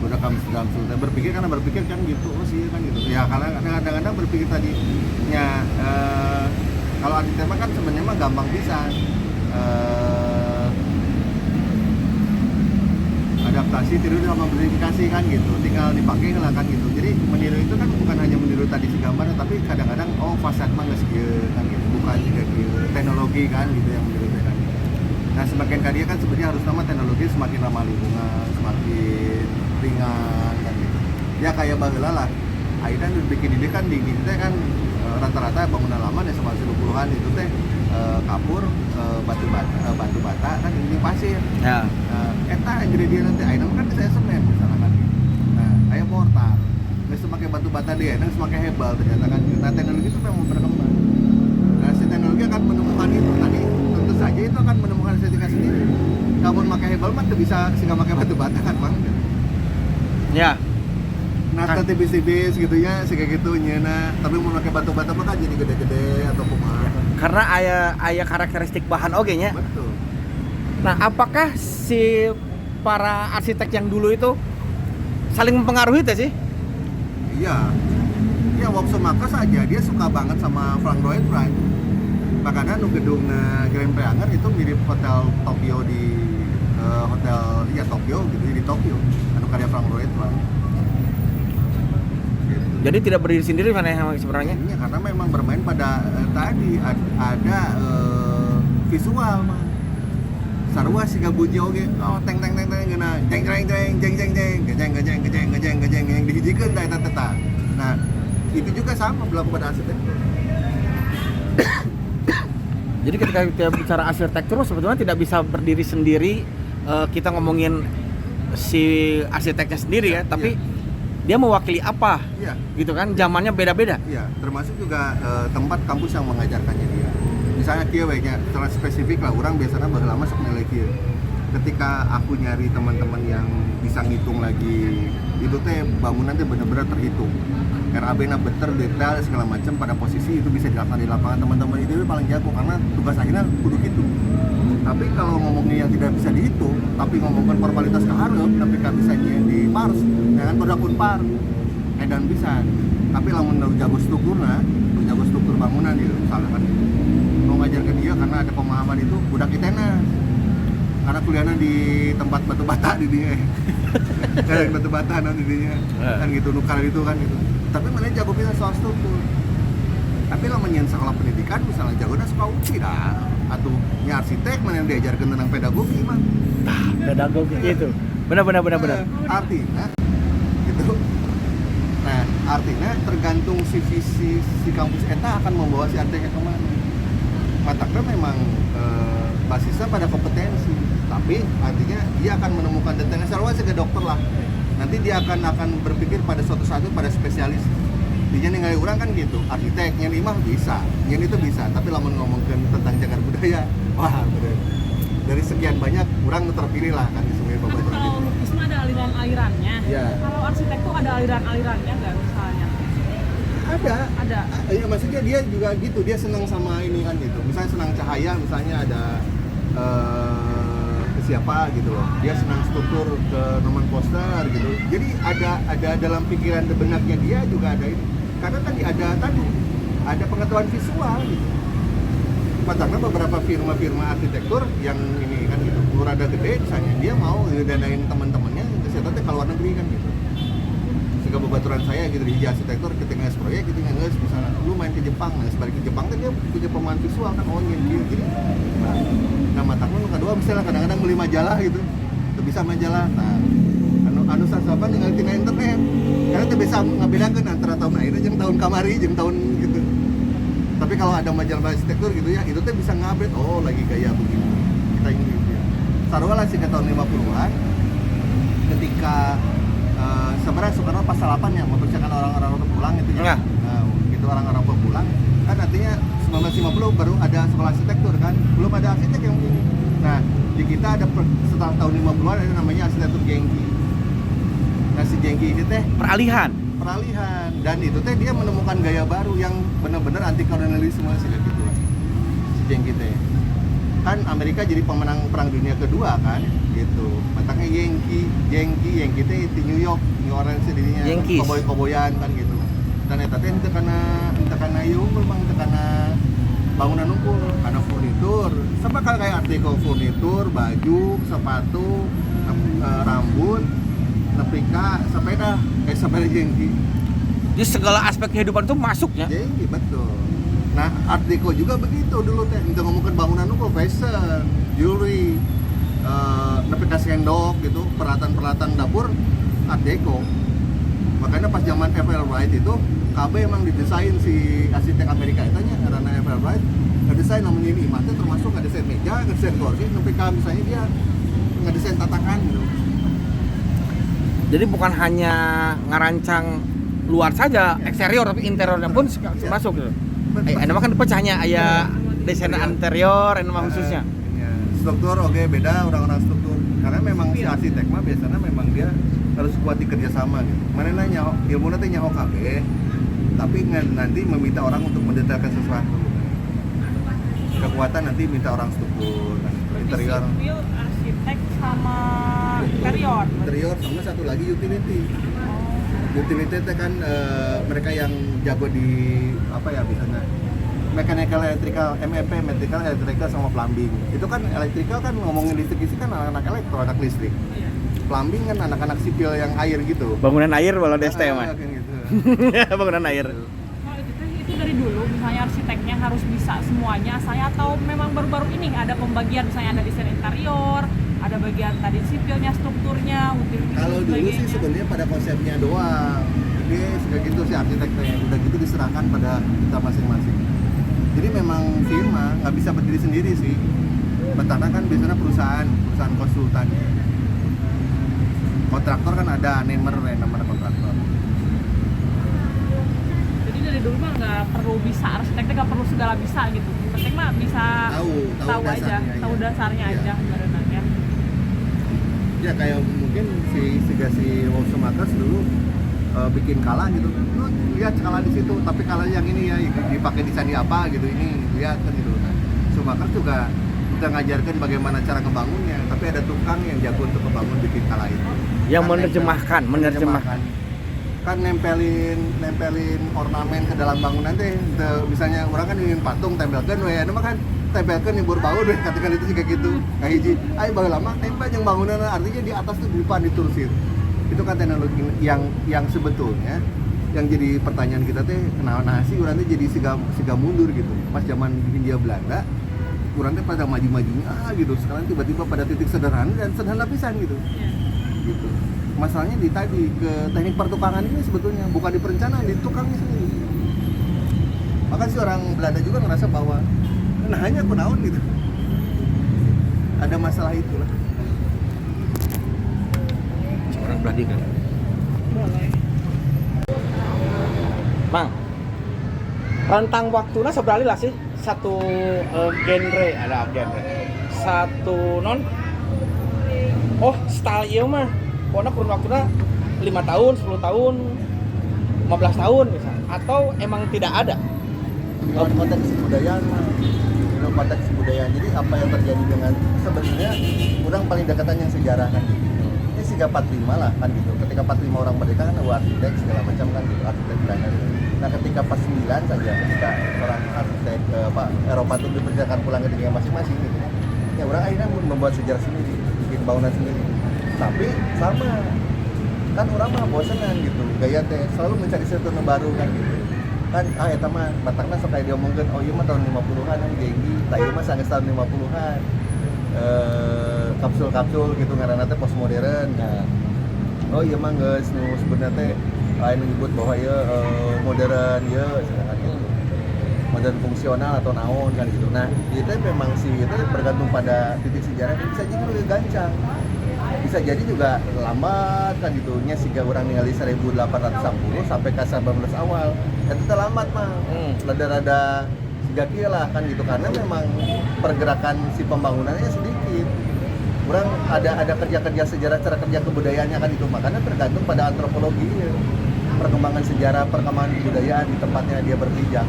Udah Amsterdam sudah berpikir kan gitu sih kan gitu. Ya karena kadang-kadang berpikir tadi kalau arsitek mah kan sebenarnya mah gampang bisa adaptasi tiru sama modifikasi kan gitu tinggal dipakai lah kan gitu jadi meniru itu kan bukan hanya meniru tadi si gambar tapi kadang-kadang fasad mah geus kieu kan gitu bukan juga kieu teknologi kan gitu yang meniru kan nah semakin karya kan sebenarnya harus nama teknologi semakin ramah lingkungan semakin ringan kan gitu ya kayak baheula lah Aidan bikin ini kan di teh kan rata-rata bangunan lama ya sama 70-an itu teh kapur batu bata kan ini pasir. Ya. Eta ingredient nanti Aidan kan bisa semen misalnya kan. Nah, aya mortar. Geus make batu bata dia, nang make hebal ternyata kan. Nah, teknologi itu memang berkembang. Nah, si teknologi akan menemukan itu tadi. Tentu saja itu akan menemukan estetika sendiri. Kamu make hebal mah bisa sehingga make batu bata kan, Bang. Ya. Nah, tipis-tipis gitu ya, kayak gitu nyeuna. Tapi mau pakai batu bata mah kan jadi gede-gede atau kumaha. Karena aya karakteristik bahan oge nya. Betul. Nah, apakah si para arsitek yang dulu itu saling mempengaruhi teh sih? Iya. Ya Wopso Marcus aja dia suka banget sama Frank Lloyd Wright. Makanya nu gedungna Grand Preanger itu mirip hotel Tokyo di hotel Tokyo gitu di Tokyo. Anu karya Frank Lloyd Wright. Jadi tidak berdiri sendiri mana yang sebenarnya? Iya, karena memang bermain pada tadi ada visual mah. Sarua si gabuji oge, teng geuna jeng yang dihijikeun da eta. Nah, itu juga sama berlaku pada arsitektur. Jadi ketika kita bicara arsitektur sebetulnya tidak bisa berdiri sendiri kita ngomongin si arsiteknya sendiri ya, tapi dia mewakili apa? Iya. Gitu kan, zamannya beda-beda. Iya, termasuk juga tempat kampus yang mengajarkannya dia. Misalnya kieu we nya, secara spesifik lah orang biasanya baheula mah sok nilai kieu. Ketika aku nyari teman-teman yang bisa ngitung lagi, itu teh bangunan teh benar-benar terhitung. RAB-na bener detail segala macam pada posisi itu bisa dilakukan di lapangan teman-teman itu paling jago karena tugas akhirnya kudu gitu. Tapi kalau ngomongnya yang tidak bisa dihitung, tapi ngomongkan formalitas keharap, tapi kan bisa di pars, jangan produk unpar, edan bisa. Tapi lamun jago strukturna, jago struktur bangunan gitu, misalnya kan mau ngajarkan dia karena ada pemahaman itu, budak itena. Karena kuliahnya di tempat batu bata di dia, kayak batu bata nanti dinya, kan gitu, nukar itu kan gitu. Tapi mana jago bisa soal struktur. Tapi lamun sekolah pendidikan misalnya jagonya suka uji dah. Atau nya arsitek mana yang diajarkan tentang pedagogi mah Pedagogi itu benar artinya gitu. Nah artinya tergantung si visi si kampus eta akan membawa si arsitek kemana. Mataknya memang basisnya pada kompetensi, tapi artinya dia akan menemukan detailnya. Sarwa sebagai dokter lah, nanti dia akan berpikir pada suatu saat itu pada spesialis. Dia ningali orang kan gitu, arsitek yang imah bisa, yang itu bisa, tapi lamun ngomongin tentang cagar budaya, wah bener. Dari sekian banyak orang terpilih lah kan di sebagai Kan bapak kalau lukis mah ada aliran-alirannya. Iya. Kalau arsitek tuh ada aliran-alirannya nggak misalnya? Ada. Ya maksudnya dia juga gitu, dia senang sama ini kan gitu. Misalnya senang cahaya, misalnya ada ke siapa gitu loh. Dia senang struktur ke nomor poster gitu. Jadi ada dalam pikiran benaknya dia juga ada ini. Karena tadi ada pengetahuan visual gitu. Padahal beberapa firma-firma arsitektur yang ini kan gitu, rada gede misalnya, dia mau danain teman-temannya kesetanya ke luar negeri kan gitu. Sehingga babaturan saya gitu di arsitektur ketika nges proyek gitu nges misalnya lu main ke Jepang, nah sebalik ke Jepang kan dia punya pemain visual kan, oh nyentil jadi nah matak lu kedua misalnya kadang-kadang beli majalah gitu, tuh bisa majalah, nah anu sasaban tinggal tina internet karena tuh bisa ngabedakeun antara tahun akhirnya jeung tahun kamari jeung tahun gitu. Tapi kalau ada majalah arsitektur gitu ya, itu tuh bisa ngupdate, oh lagi gaya begini kita ini gitu ya. Sarua lah sih ke tahun 50-an ketika sebenarnya Soekarno pasal 8 ya mempersiapkan orang-orang untuk pulang itu ya. Nah, gitu orang-orang pulang kan artinya 1950 baru ada sekolah arsitektur kan, belum ada arsitek yang begini. Nah, di kita ada setelah tahun 50-an ada namanya arsitektur Genki. Nah, si Genki ini teh Peralihan. dan itu teh dia menemukan gaya baru yang benar-benar anti kolonialisme sih gitu lah. Si Genki teh. Kan Amerika jadi pemenang perang dunia kedua kan gitu. Matangnya Yankee teh di New York, New Orleans jadinya koboy-koboyan kan gitu. Dan eta teh teu kana ieu memang teu kana bangunan unggul, kana furnitur. Sama kayak Art Deco furnitur, baju, sepatu, rambut, nepika, sepeda Yankee. Jadi segala aspek kehidupan itu masuknya. Yankee betul. Nah, Art Deco juga begitu dulu teh. Kita ngomongin bangunan unggul, fashion, jewelry, nepika sendok gitu, peralatan-peralatan dapur Art Deco. Makanya pas zaman F.L. Wright itu KB emang didesain si arsitek Amerika itanya karena F.L. Wright ngedesain namanya ini imah termasuk ngedesain meja, ngedesain kursi, nepika misalnya dia ngedesain tatakan gitu. Jadi bukan hanya ngerancang luar saja, eksterior tapi interiornya pun masuk gitu. Nama kan pecahnya aya desain interior, nama khususnya. Ya, struktur oke beda orang-orang struktur. Karena memang si arsitek mah biasanya memang dia harus kuat di kerjasama gitu. Mana nanya ilmu nanti nyaho KB, tapi nanti meminta orang untuk mendetailkan sesuatu. Kekuatan nanti minta orang struktur, interior. Sipil, arsitek sama interior Sama satu lagi utility. Utility itu kan mereka yang jago di apa ya misalnya mechanical, electrical, MEP, mechanical, electrical sama plumbing. Itu kan electrical kan ngomongin listrik isi kan anak-anak elektro, anak listrik. Iya. Plumbing kan anak-anak sipil yang air gitu. Bangunan air walau DST mah. Gitu. Bangunan air. Oh, itu dari dulu misalnya arsiteknya harus bisa semuanya saya atau memang baru-baru ini ada pembagian misalnya ada desain interior, ada bagian tadi sipilnya, strukturnya, utilitas Kalau dulu sih sebenarnya pada konsepnya doang. Jadi sudah gitu si arsiteknya, udah gitu diserahkan pada kita masing-masing. Jadi memang firma nggak bisa berdiri sendiri sih. Pertama kan biasanya perusahaan konsultan. Kontraktor kan ada namer kontraktor. Jadi dari dulu mah nggak perlu bisa arsiteknya nggak perlu segala bisa gitu. Penting mah bisa tahu aja, tahu dasarnya Iya. aja sebenarnya. Ya kayak mungkin si Wolf Schumacher dulu bikin kala gitu. Lu lihat kala di situ, tapi kala yang ini ya dipakai di sandi apa gitu ini lihat kan gitu. Nah, Schumacher juga udah ngajarkan bagaimana cara ngebangunnya, tapi ada tukang yang jago untuk ngebangun bikin kala itu. Yang Kan menerjemahkan. Kan nempelin ornamen ke dalam bangunan teh. Misalnya orang kan ingin patung tempelkan we, anu mah kan tempelkan yang berbau deh, katakan itu sih kayak gitu. Kayak hiji, ai baheula lama nempel yang bangunan artinya di atas tuh dipan diturusin. Itu kan teknologi yang sebetulnya yang jadi pertanyaan kita teh kenapa sih urang teh jadi siga mundur gitu. Pas zaman Hindia Belanda urang teh pada maju-majunya gitu. Sekarang tiba-tiba pada titik sederhana dan sederhana pisan gitu. Iya. Gitu. masalahnya di tadi ke teknik pertukangan ini sebetulnya bukan di perencanaan, di tukangnya sendiri. Maka si orang Belanda juga ngerasa bahwa nah hanya kunaon gitu. Ada masalah itulah. Orang Belanda kan. Boleh. Mang, rentang waktunya seberapa lah sih satu genre, ada genre satu non style ieu mah pokoknya kurun waktunya 5 tahun, 10 tahun, 15 tahun misalnya, atau emang tidak ada? Dalam konteks kebudayaan mah, dalam konteks kebudayaan. Jadi apa yang terjadi dengan sebenarnya orang paling dekatan yang sejarah kan. Ini siga 45 lah kan gitu. Ketika 45 orang merdeka kan ada arsitek segala macam kan gitu, arsitek Belanda. Nah ketika pas 9 saja, ketika orang arsitek Eropa itu dipersilakan pulang ke negara masing-masing gitu. Ya orang akhirnya membuat sejarah sendiri, bikin bangunan sendiri. Tapi sama kan orang mah bosenan gitu, gaya teh selalu mencari sesuatu yang baru kan gitu. Kan eta mah batangna sok kayak diomongkeun oh ieu mah tahun 50-an yang genggi, tah ieu mah sanggeus tahun 50-an. Kapsul-kapsul gitu ngaranna teh postmodern. Nah, oh ieu mah geus nu sebenarnya teh lain menyebut bahwa ieu modern ieu sedangkan gitu. Modern fungsional atau naon kan gitu. Nah, itu memang sih itu bergantung pada titik sejarah, bisa jadi lebih gancang. Bisa jadi juga lambat kan gitu nya siga orang ningali 1810 sampai ke 19 awal itu terlambat mah rada-rada siga kieu lah kan gitu karena memang pergerakan si pembangunannya sedikit. Orang ada kerja-kerja sejarah, cara kerja kebudayaannya kan itu makanya tergantung pada antropologi perkembangan sejarah, perkembangan kebudayaan di tempatnya dia berpijak.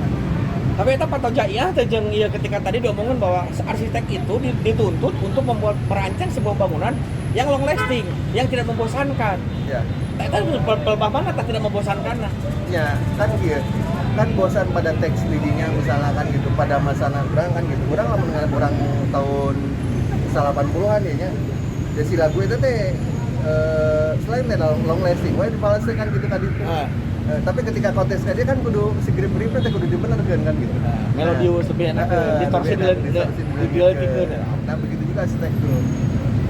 Tapi itu patut jaya jeung ieu ketika tadi diomongin bahwa arsitek itu dituntut untuk merancang sebuah bangunan yang long lasting, yang tidak membosankan. Ya. Itu pelebah banget tidak membosankan. Ya, kan gitu. Kan bosan pada teks leadingnya misalnya kan gitu pada masa orang kan gitu. Orang lamun orang tahun 80-an ya nya. Jadi lagu itu teh selain long lasting, wae dipaleskan gitu tadi tuh. Tapi ketika konteks dia kan kudu si grip-grip teh kudu dibenerkeun kan gitu. Melodius lebih enak distorsi dibiologikeun. Nah, begitu juga arsitektur.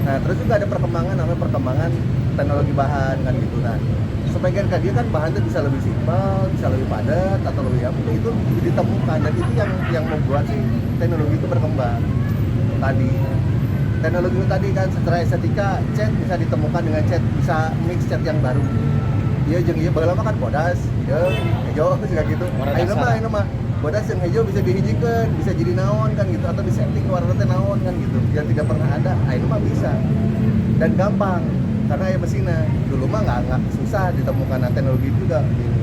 Nah, terus juga ada perkembangan namanya perkembangan teknologi bahan kan gitu. Nah, sebagian kan dia kan bahan itu bisa lebih simpel, bisa lebih padat atau lebih apa itu ditemukan dan itu yang membuat sih teknologi itu berkembang. Tadi teknologi itu tadi kan secara estetika cat bisa ditemukan dengan cat bisa mix cat yang baru. Iya jeung ieu baheula mah kan bodas, ieu hejo juga gitu. Ayeuna mah bodas yang hijau bisa dihijikeun, bisa jadi naon kan gitu atau disetting warna teh naon kan gitu. Yang tidak pernah ada, ayeuna mah bisa. Dan gampang karena ya mesinnya. Dulu mah enggak susah ditemukan teknologi juga gitu.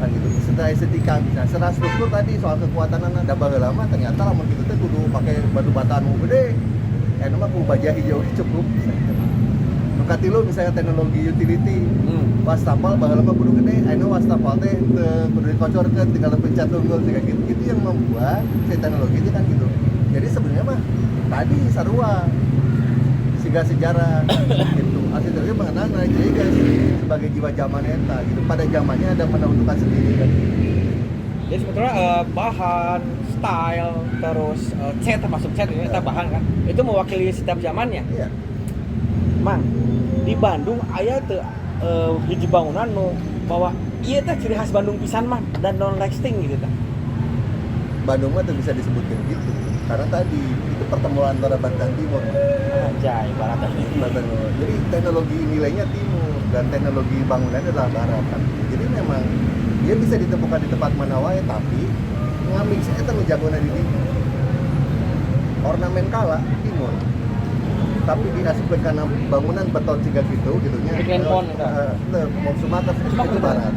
Kan gitu. Setelah estetika bisa. Setelah struktur tadi soal kekuatanana da baheula mah ternyata lamun kitu teh kudu make batu bataan nu gede. Ayeuna mah ku baja hijau cukup. Katilu misalnya teknologi utility wastafel baheula mah kudu gede ayeuna wastafel teh kudu dikocorkeun tinggal pencet unggul kayak gitu itu yang membuat si teknologi itu kan gitu jadi sebenarnya mah tadi sarua siga sejarah gitu arsitekturnya mengenal jadi guys sebagai jiwa zaman eta gitu pada zamannya ada menentukan sendiri kan jadi sebetulnya bahan style terus cat termasuk cat ini kita bahan kan itu mewakili setiap zamannya. Iya. Mang di Bandung aya teu hiji bangunan nu bahwa ieu teh ciri khas Bandung pisan mah dan non lasting gitu tah. Bandung mah tuh bisa disebutkan gitu karena tadi itu pertemuan antara barat dan timur. Anjay, barat dan timur. Jadi teknologi nilainya timur dan teknologi bangunannya adalah barat kan. Jadi memang dia bisa ditemukan di tempat mana wae tapi ngambil saya eta nu jagona di timur. Ornamen kala timur. Tapi diasupkan karena bangunan beton tiga gitu nya mau Sumatera itu barat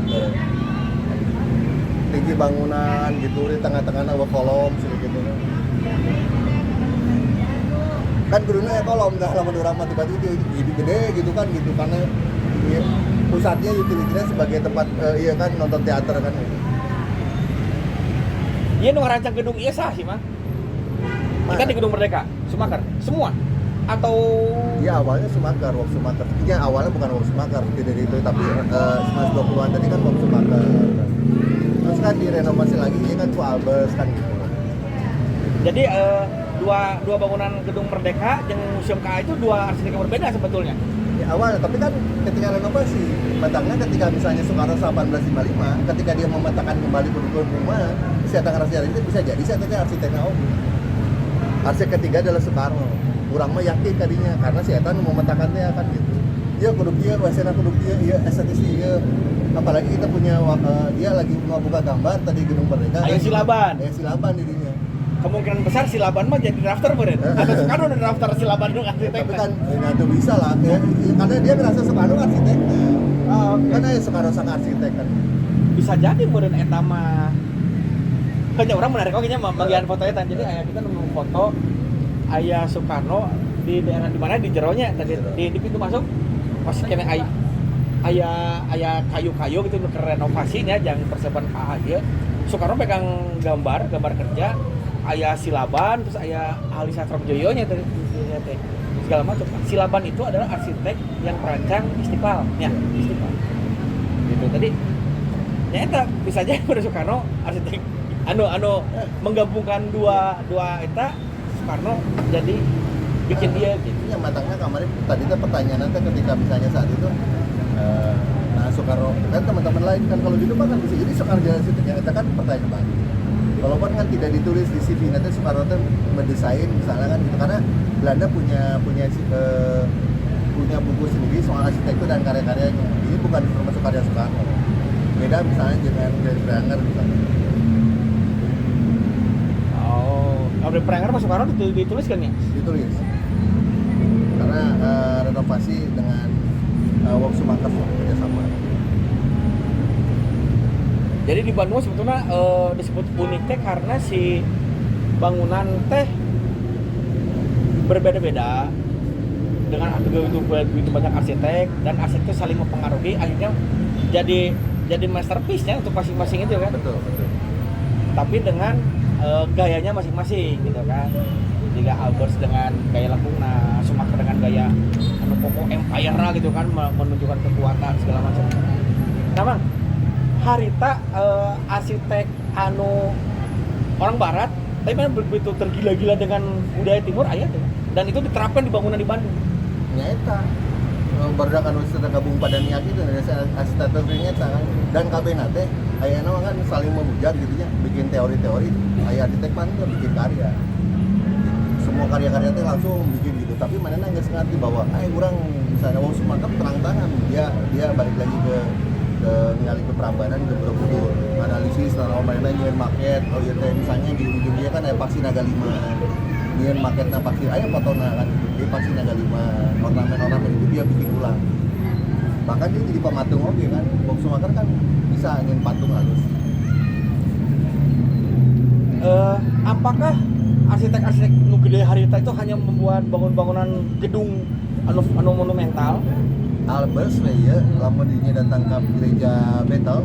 tinggi bangunan gitu di tengah-tengahnya ada kolom gitu kan kudunya ya kolom dah lama urang mah tiba-tiba itu gede gitu kan gitu karena ya, pusatnya utility-nya sebagai tempat iya kan nonton teater kan iya nu ngarancang gedung ieu sah sih mah kita di Gedung Merdeka Sumakar semua atau ya awalnya Sumakar, Wok Sumakar. Ya awalnya bukan Wok Sumakar dari itu tapi 1920-an tadi kan Wok Sumakar. Terus kan direnovasi lagi ini kan Tua Albers kan gitu. Jadi dua bangunan Gedung Merdeka dan Museum KA itu dua arsitek yang berbeda sebetulnya. Ya, awal, tapi kan ketika renovasi, matangnya ketika misalnya Soekarno 1855, ketika dia memetakan kembali pendukung rumah, saya tangan itu bisa jadi saya tanya arsiteknya arsitek ketiga adalah Soekarno. Kurang mah yakin tadinya karena si Eta memetakannya kan gitu. Iya kudu kieu, wasena kudu kieu, iya estetis ieu. Apalagi kita punya dia lagi buka gambar tadi Gedung Merdeka. Aya silaban. Aya silaban dirinya. Kemungkinan besar silaban mah jadi drafter beren. Ada Soekarno ada drafter silaban nu arsitek. Tapi kan itu bisa lah ya, karena dia merasa Soekarno arsitek. Karena ya Soekarno sang arsitek kan. Bisa jadi beren eta mah. Kayaknya orang menarik kayaknya bagian fotonya tadi. Jadi aya kita nemu foto aya Soekarno di daerah di mana di jeronya tadi di pintu masuk masih kena aya kayu-kayu gitu untuk renovasinya jangan persiapan ieu. Soekarno pegang gambar kerja aya silaban terus aya ahli sastra Joyo nya tadi segala macam. Silaban itu adalah arsitek yang perancang Istiqlal ya, Istiqlal. Gitu tadi. Nyata bisa aja pada Soekarno arsitek anu menggabungkan dua eta Soekarno jadi bikin dia gitu. Yang matangnya kemarin tadi tuh pertanyaan nanti ketika misalnya saat itu nah Soekarno kan teman-teman lain kan kalau di depan kan bisa jadi Soekarno jadi arsiteknya itu kan pertanyaan lagi. Walaupun kan tidak ditulis di CV nanti Soekarno tuh mendesain misalnya kan gitu karena Belanda punya buku sendiri soal arsitektur dan karya-karyanya. Ini bukan termasuk karya Soekarno. Beda misalnya dengan Gary Pranger misalnya. Gary Pranger mas Soekarno ditulis kan ya? Ditulis. Karena renovasi dengan Wong Sumaker kerjasama. Jadi di Bandung sebetulnya disebut unik teh karena si bangunan teh berbeda-beda dengan begitu banyak arsitek dan arsitek saling mempengaruhi akhirnya jadi masterpiece-nya untuk masing-masing itu kan. Betul. Tapi dengan gayanya masing-masing gitu kan. Jika Albers dengan gaya Lengkungna, Sumaker dengan gaya pokok empire gitu kan menunjukkan kekuatan segala macam. Nah, Bang, harita arsitek orang barat tapi memang begitu tergila-gila dengan budaya timur aya tuh. Dan itu diterapkan di bangunan di Bandung. Nyata. Barudak anu gabung pada niat itu dari arsitektur nyata kan. Dan kabehna teh aya kan saling memujar gitu nya, bikin teori-teori. Aya arsitek pan bikin karya. Semua karya-karya teh langsung bikin gitu. Tapi mana geus ngerti bahwa urang misalnya Wong Sumaker terang-terangan dia balik lagi ke ningali ke Prambanan ke Borobudur. Analisis tentang mana nyeun maket, ieu teh misalnya di ujung dia kan aya Paksi Naga 5. Nyeun maketna Paksi aya fotona kan. Di Paksi Naga 5, ornamen itu dia bikin ulang. Bahkan dia jadi pematung oke kan. Wong Sumaker kan bisa nyeun patung halus. Apakah arsitek-arsitek nu gede harita itu hanya membuat bangunan gedung anu monumental? Albers ya, lamun dinya datang ke gereja Betel,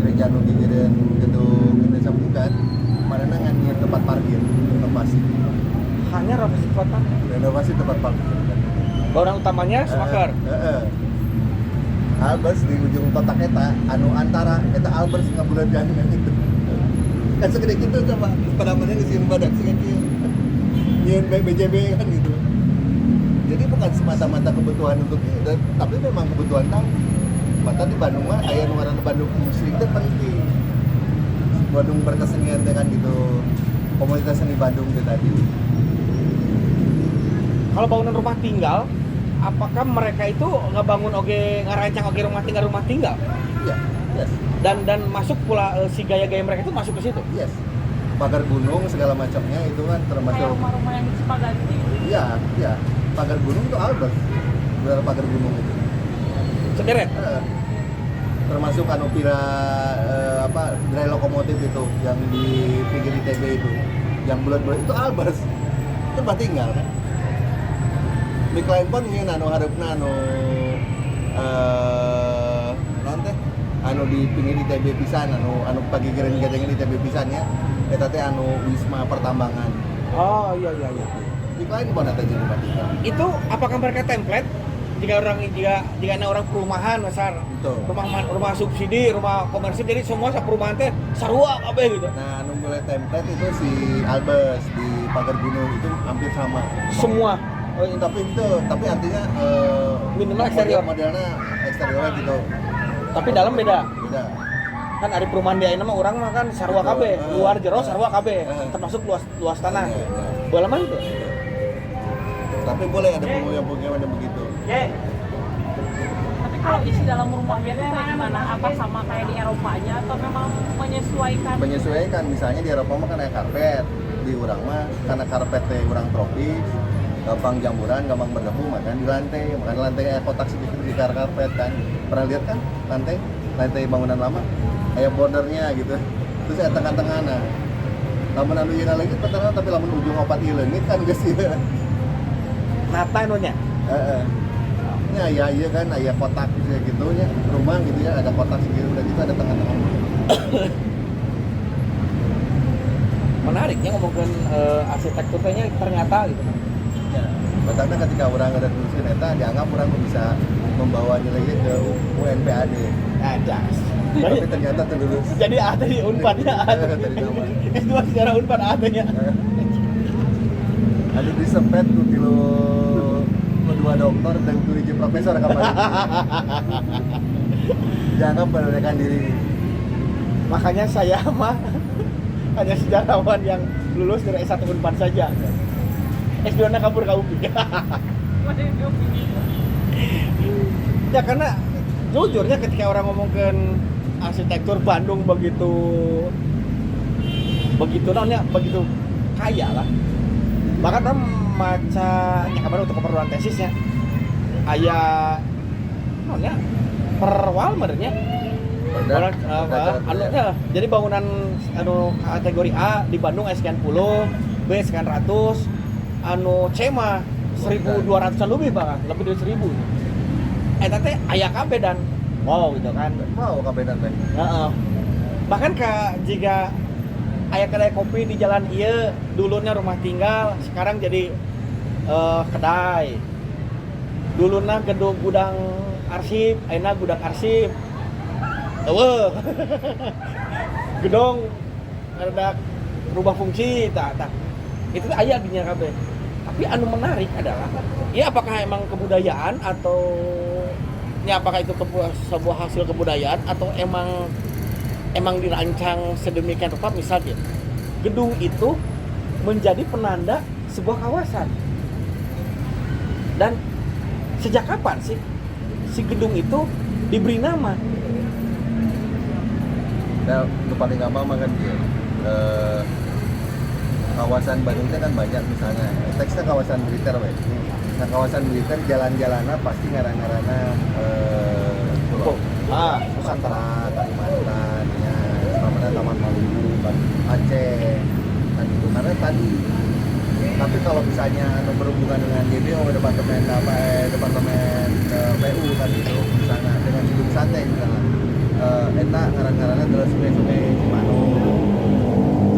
gereja anu digeureun gedung Indonesia Bukan, manehna ngan nyeun tempat parkir, renovasi. Hanya renovasi tempat parkir. Bangunan utamanya Sumaker. Albers di ujung kotak eta, anu antara eta Albers ngabulan jangan itu. Kan segede gitu coba, pada mana ngisiin badak segede. Nyeun BJB kan gitu. Jadi bukan semata-mata kebutuhan untuk itu, tapi memang kebutuhan tamu. Maka di Bandung mah aya nu ngaranna Bandung Musik itu penting. Bandung berkesenian dengan gitu, komunitas seni Bandung itu tadi. Kalau bangunan rumah tinggal, apakah mereka itu ngebangun ngarancang rumah tinggal? Iya, yes. Dan masuk pula si gaya-gaya mereka itu masuk ke situ. Yes. Pagar gunung segala macamnya itu kan termasuk kayak rumah-rumah yang di Cipaganti. Iya. Pagar gunung itu Albers. Benar pagar gunung itu. Sederet. Termasuk pira gerai lokomotif itu yang di pinggir ITB itu. Yang bulat-bulat itu Albers. Tempat tinggal kan. Di klien pun nyeun hareupeuna di pinggir ITB pisan anu pagi keren gadengan ITB pisannya eta teh Wisma Pertambangan. Oh iya. Di klien pun ada jadi tempat tinggal. Itu apakah mereka template jika ada orang perumahan besar, rumah subsidi, rumah komersil, jadi semua perumahan teh sarua kabeh gitu. Nah, mulai template itu si Albers di Pagar Gunung itu hampir sama. Semua. Tapi artinya minimal eksterior. Modelnya eksteriornya gitu. Tapi dalam beda. Beda. Kan ada perumahan di ayeuna mah urang mah kan sarua KB, luar jero sarua KB, termasuk luas tanah. Balaman tuh. Tapi boleh ada penghuni-penghuni yang begitu. Tapi kalau isi dalam rumahnya itu kayak gimana? Apa sama kayak di Eropanya atau memang menyesuaikan? Menyesuaikan, misalnya di Eropa mah kan ada karpet, di urang mah karena karpetnya urang tropis, gampang jamburan, gampang berdebu, makan di lantai kayak kotak sedikit di karpet kan. Pernah lihat kan lantai bangunan lama, kayak bordernya gitu. Terus ada tengah-tengah nah. Lamun anu yeuna lagi pertama tapi lamun ujung opat ieu leungit kan geus ieu. Nata nunya. Heeh. Ya iya kan, aya kotak gitu nya, rumah gitu ya, ada kotak segitu udah gitu ada tengah-tengah. Menariknya ngomongin arsitektur kayaknya ternyata gitu. Ya, betulnya ketika orang ada tulisan eta dianggap orang bisa membawa nilainya ke UNPAD. Ada. Tapi ternyata terlulus. Jadi ada di Unpadnya ada. Dari nama. S2 secara Unpad adanya. Ada disepet tuh kilo dua dokter dan tujuh profesor kapan. Dianggap menaikkan diri. Makanya saya mah hanya sejarawan yang lulus dari S1 Unpad saja. S2-nya kabur ke UPI. Ya karena jujurnya ketika orang ngomongin arsitektur Bandung begitu kaya lah. Bahkan orang maca kabar untuk keperluan tesisnya aya namanya perwal merenya. Jadi bangunan kategori A di Bandung sekian puluh, B sekian ratus, C mah 1.200-an lebih bahkan, lebih dari 1.000. Teh aya KB dan wow gitu kan. Mau KB dan teh. Bahkan jika aya kedai kopi di jalan ieu dulunya rumah tinggal, sekarang jadi kedai. Dulunya gedung gudang arsip, ayeuna gudang arsip. Eueuh. Gedung ada rubah fungsi tak. Itu aya di nya kabeh. Tapi anu menarik adalah ya apakah emang kebudayaan atau ya apakah itu sebuah hasil kebudayaan atau emang dirancang sedemikian rupa. Misalnya gedung itu menjadi penanda sebuah kawasan. Dan sejak kapan sih si gedung itu diberi nama? Nah, itu paling gampang makan dia. Kawasan Bandung itu kan banyak misalnya. Teksnya kawasan militer, weh. Nah, kawasan militer jalan-jalannya pasti ngaran-ngaranna Nusantara, Kalimantan, ya, namanya Taman Maluku, Aceh, kan itu karena tadi. Tapi kalau misalnya berhubungan dengan DBO, departemen PU kan itu, misalnya dengan Gedung Sate misalnya, eta ngaran-ngarannya adalah sungai-sungai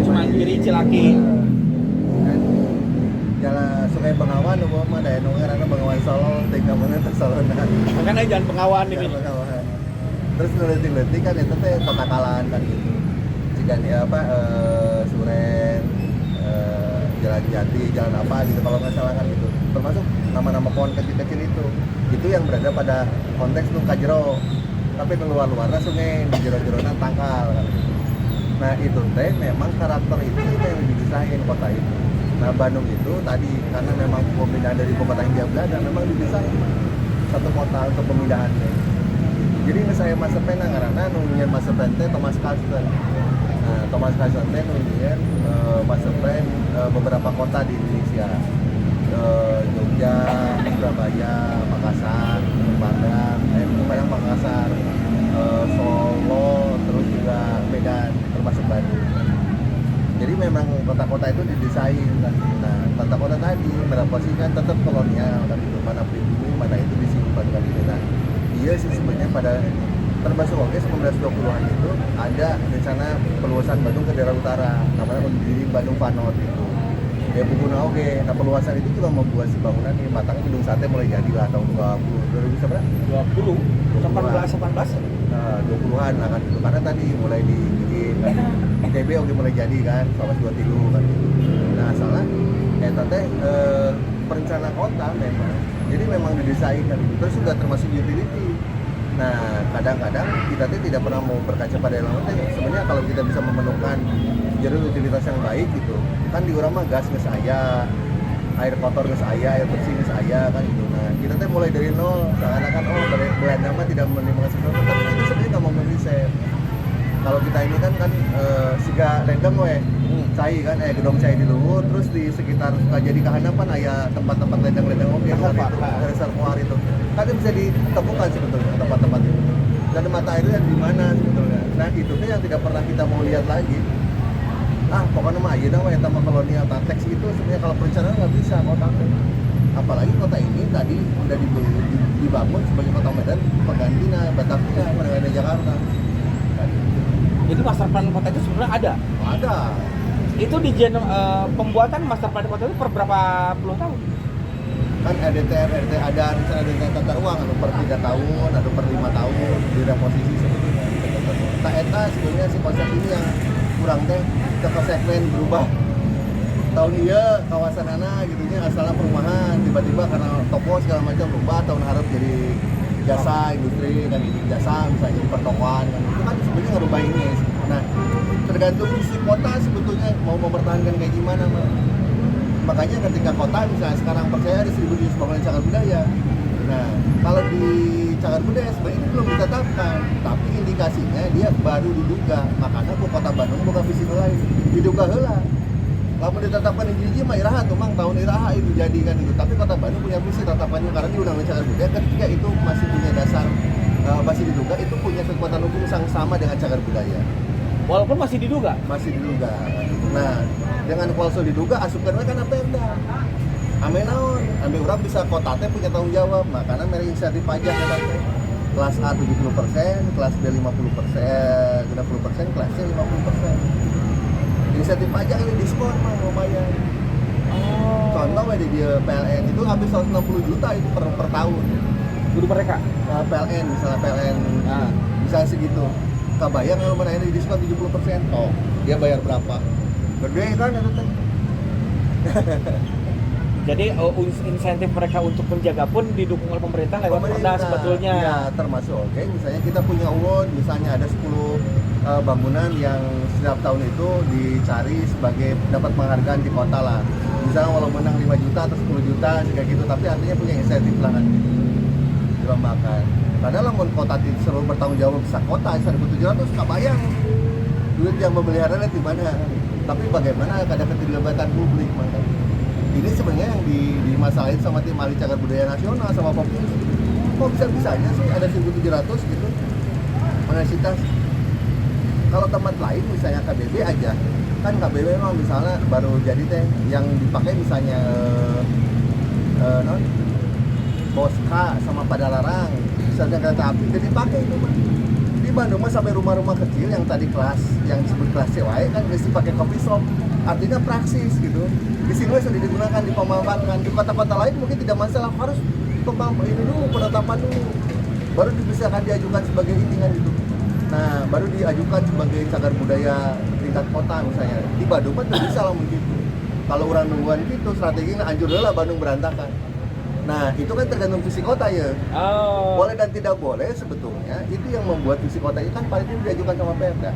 Cimandiri, Cilaki. Jalan Sungai Bengawan, mah daya ngaranna Bengawan Solo, tinggal mana tersalona. Makanya jalan Pengawan ini. Bengawan. Terus letik-letik kan itu teh kota kalan kan gitu. Jika dia Suren, Jalan Jati, jalan apa gitu kalau nggak salah kan gitu. Termasuk nama-nama pohon kecil-kecil itu yang berada pada konteks nu kajero. Tapi di luar-luarnya sungai, di jero-jerona tangkal kan gitu. Nah itu teh memang karakter itu yang didesain kota itu. Nah Bandung itu tadi karena memang pemindahan dari kota Hindia Belanda memang didesain satu kota untuk pemindahannya. Jadi saya Masepen karena nunyian Masepen teh Thomas Carlson. Nah Thomas Carlson teh nunyian Masepen beberapa kota di Indonesia. Jogja, Surabaya, Makassar, Padang, Makassar, Solo, terus juga Medan, termasuk Bandung. Jadi memang kota-kota itu didesain kan. Nah, kota-kota tadi merepresentasikan tetap kolonial kan itu, mana pribumi, mana itu disimpan kan itu. Nah, iya sih sebenarnya pada termasuk 1920-an itu ada rencana peluasan Bandung ke daerah utara, namanya berdiri Bandung Panot itu. Ya Buguna oke, nah peluasan itu juga membuat si bangunan ini matangnya Gedung Sate mulai jadi lah tahun 20 18 nah 20-an lah kan gitu. Karena tadi mulai dibikin ITB oke mulai jadi kan selama 2 tilu kan gitu. Nah salah teh perencana kota memang Jadi memang didesain kan. Terus juga termasuk utility. Nah, kadang-kadang kita tuh tidak pernah mau berkaca pada elemen teh. Sebenarnya kalau kita bisa memenuhkan jalur utilitas yang baik gitu, kan di urang mah gas geus aya, air kotor geus aya, air bersih geus aya kan gitu. Nah, kita tuh mulai dari nol, seakan-akan Belanda mah tidak menerima sesuatu, tapi kita sebenarnya nggak mau meriset. Kalau kita ini kan siga lendeng we, cai kan, gedong cai di luhur, terus di sekitar Sukajadi ke hadapan aya tempat-tempat lendeng-lendeng oke reservoir itu. Kan bisa ditemukan sebetulnya tempat-tempat itu. Dan mata airnya di mana sebetulnya. Nah, itu tuh yang tidak pernah kita mau lihat lagi. Pokoknya mah ayeuna we eta mah kolonial Tatex itu sebenarnya kalau perencanaan nggak bisa kota. Apalagi kota ini tadi udah dibangun sebagai kota Medan penggantinya Batavia dengan Jakarta. Jadi master plan kota itu sebenarnya ada. Ada. Itu di pembuatan master plan kota itu per berapa puluh tahun? Kan RDT ada rencana DTR tata ruang atau per 3 tahun atau per 5 tahun di reposisi sebetulnya. Tak eta sebenarnya si konsep ini yang kurang teh konsekuen berubah. Tahun iya kawasan anak gitunya asalnya perumahan tiba-tiba karena toko segala macam berubah tahun harap jadi jasa industri kan gitu jasa misalnya jadi pertokoan kan itu kan sebenarnya ngerubah ini. Nah tergantung visi kota sebetulnya mau mempertahankan kayak gimana mah. Makanya ketika kota misalnya sekarang percaya ada 1.700 bangunan cagar budaya. Nah kalau di cagar budaya sebenarnya ini belum ditetapkan, tapi indikasinya dia baru diduga. Makanya kota Bandung bukan visi lain diduga heula. Lamun ditetapkan di hiji mah iraha tuh mang tahun iraha itu jadi kan itu. Tapi kota Bandung punya visi tetapannya karena di undang-undang cagar budaya ketika itu masih punya dasar masih diduga itu punya kekuatan hukum yang sama dengan cagar budaya. Walaupun masih diduga. Masih diduga. Nah, dengan kualso diduga asupkan we kana Pemda. Ame naon? Ame urang bisa kota teh punya tanggung jawab, makanya mere insentif pajak eta teh. Kelas A 70%, kelas B 50%, 60%, kelas C 50%. Insentif pajak ini diskon mah lumayan. Contoh di dia PLN itu habis 160 juta itu per tahun. Guru mereka. PLN misalnya PLN misalnya segitu. Kabayang kalau mana ini diskon 70%. Oh, dia bayar berapa? Gede kan itu teh. Jadi insentif mereka untuk menjaga pun didukung oleh pemerintah lewat perda sebetulnya. Ya, termasuk oke. Misalnya kita punya award, misalnya ada 10 bangunan yang setiap tahun itu dicari sebagai dapat penghargaan di kota lah. Misalnya walau menang 5 juta atau 10 juta kayak gitu, tapi artinya punya insentif lah kan. Dilombakan. Padahal lamun kota selalu bertanggung jawab bisa kota 1.700 kabayang. Duit yang memelihara di mana? Tapi bagaimana kadang keterlibatan publik makanya. Ini sebenarnya yang dimasalahin sama tim ahli cagar budaya nasional sama provinsi. Kok bisa-bisanya sih ada 1.700 gitu universitas. Kalau tempat lain misalnya KBB aja, kan KBB memang misalnya baru jadi teh yang dipakai misalnya Boska sama Padalarang, misalnya kereta api, jadi dipakai itu mah. Di Bandung mah sampai rumah-rumah kecil yang tadi kelas yang disebut kelas C wae kan mesti pakai coffee shop. Artinya praksis gitu. Di sini sudah digunakan dipamanfaatkan. Di kota-kota lain mungkin tidak masalah, harus ini dulu penetapan dulu. Baru bisa diajukan sebagai ini kan gitu. Nah, baru diajukan sebagai cagar budaya tingkat kota misalnya. Di Bandung mah tidak bisa lah begitu. Kalau orang nungguan gitu, strateginya hancur lah Bandung berantakan. Nah, itu kan tergantung visi kota ya. Boleh dan tidak boleh sebetulnya. Itu yang membuat visi kota itu kan paling tidak diajukan sama Perda.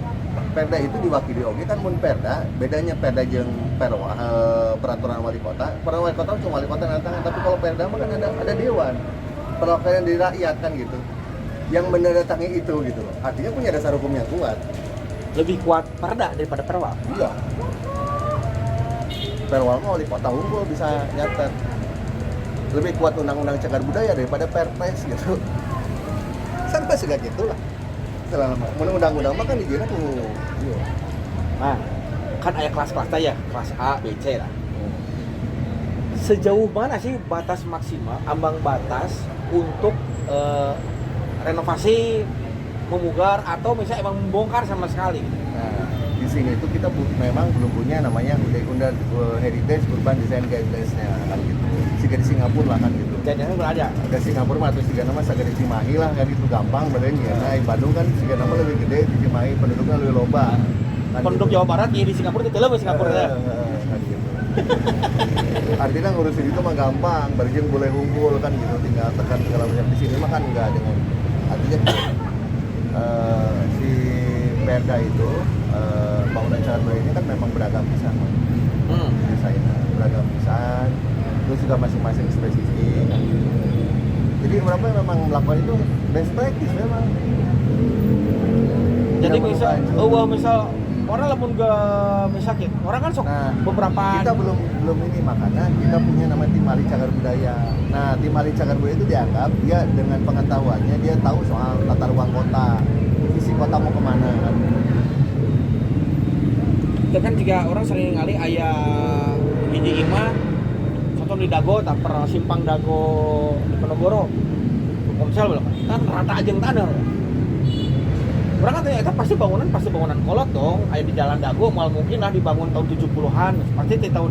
Perda itu diwakili oke kan mun Perda, bedanya Perda jeung peraturan wali kota. Peraturan wali kota cuma wali kota yang tangan, tapi kalau Perda mah kan ada dewan. Perwakilan dari rakyat kan gitu. Yang menandatangani itu gitu. Artinya punya dasar hukum yang kuat. Lebih kuat Perda daripada Perwal. Iya. Perwal mah wali kota unggul bisa nyatet. Lebih kuat undang-undang cagar budaya daripada Perpres gitu. Sampai segak gitulah. Selama undang-undang mah kan dijina tuh. Iya. Nah, kan ada kelas-kelas ya, kelas A, B, C lah. Sejauh mana sih batas maksimal, ambang batas untuk renovasi, memugar atau misalnya emang membongkar sama sekali? Nah, di sini itu kita memang belum punya namanya undang heritage urban design guidelines-nya kan gitu. Siga di Singapura lah kan gitu. Jadinya berada. Ada Singapura mah atau siga nama saged di Cimahi lah kan gitu gampang beneran ya. Nah, Bandung kan siga nama lebih gede di Cimahi, penduduknya lebih loba. Kan Penduduk gitu. Jawa Barat ya di Singapura itu lebih Singapura ya. Kan gitu. Artinya ngurusin itu mah gampang, barang boleh unggul kan gitu, tinggal tekan segala macam. Di sini mah kan enggak dengan artinya si Perda itu bangunan cagar budaya ini kan memang beragam pisan, desainnya beragam pisan, terus juga masing-masing spesifik. Jadi berapa memang melakukan itu best practice memang. Jadi Tidak misal, perlu misal orang lamun gak sakit, orang kan sok Nah, beberapa. kita belum ini, makanya kita punya nama tim ahli cagar budaya. Nah, tim ahli cagar budaya itu dianggap dia dengan pengetahuannya dia tahu soal tata ruang kota, visi kota mau kemana kan. Itu kan jika orang sering ngali ayah hiji imah, contoh di Dago, tak pernah simpang Dago di Penogoro, komsel belum, kan rata ajeng tanah. Orang katanya itu pasti bangunan kolot dong, ayah di Jalan Dago, mal mungkin lah dibangun tahun 70-an, pasti di tahun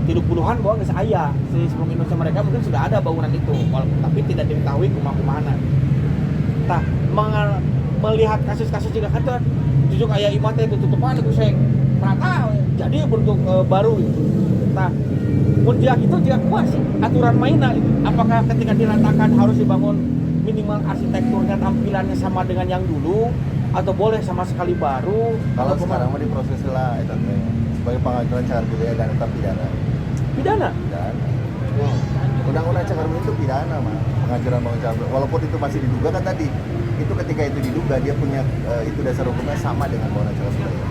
70-an bahwa nggak saya, sebelum Indonesia mereka mungkin sudah ada bangunan itu, tapi tidak diketahui kumah-kumahan. Nah, melihat kasus-kasus juga kan tuh, jujur ayah imah itu tutupan itu seng rata, jadi bentuk baru itu. Nah, kemudian itu juga masih aturan mainnya itu. Apakah ketika diratakan harus dibangun minimal arsitekturnya tampilannya sama dengan yang dulu, atau boleh sama sekali baru? Kalau atau sekarang mah diproses lah itu teh sebagai pengaturan cagar budaya dan tetap pidana. Pidana? Pidana. Undang-undang cagar budaya itu pidana mah, pengajuran bangun cagar budaya. Walaupun itu masih diduga kan tadi, itu ketika itu diduga dia punya itu dasar hukumnya sama dengan bangunan cagar budaya.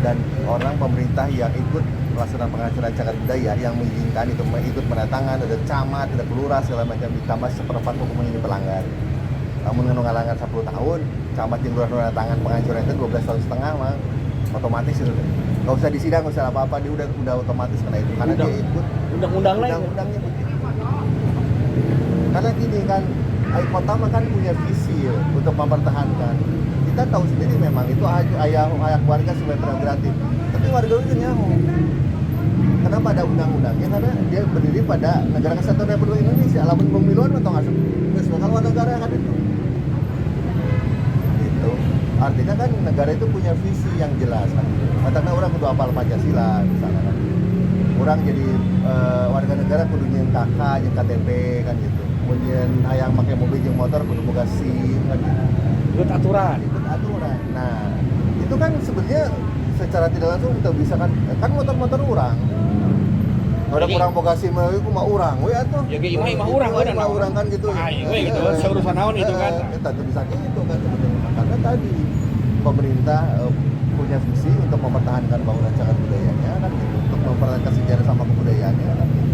Dan orang pemerintah yang ikut pelaksanaan pengajuran cagar budaya yang mengizinkan itu ikut menandatangan, ada camat, ada kelurah segala macam, ditambah seperempat hukuman ini pelanggar. Namun dengan ngalangan 10 tahun, camat yang kelurah tangan pengajuran itu 12 tahun setengah mah otomatis itu. Nggak usah disidang, nggak usah apa-apa, dia udah otomatis kena itu karena dia ikut undang-undang lain. undang-undangnya begitu. Karena gini kan, kota mah kan punya visi ya, untuk mempertahankan. Kita tahu sendiri memang itu ayah warga sebagai prerogatif. Tapi warga itu nyaho. Kenapa ada undang-undangnya? Karena dia berdiri pada Negara Kesatuan Republik Indonesia. Lamun pemiluan atau nggak kalau negara kan itu. Itu artinya kan negara itu punya visi yang jelas kan. Karena orang kudu apal Pancasila misalnya kan. Orang jadi warga negara kudu nyen KK, nyen KTP kan gitu. Kemudian yang pakai mobil jeung motor kudu boga SIM kan gitu. Ikut aturan. Nah, itu kan sebenarnya secara tidak langsung kita bisa kan motor-motor orang. Ada kurang boga SIM itu mah orang, we atuh. Ya ge imah urang we imah urang kan gitu. Ah, we gitu, seurusan naon itu kan. Eta teu bisa gitu kan sebenarnya. Karena tadi pemerintah punya visi untuk mempertahankan bangunan cagar budayanya kan gitu, untuk mempertahankan sejarah sama kebudayaannya kan gitu.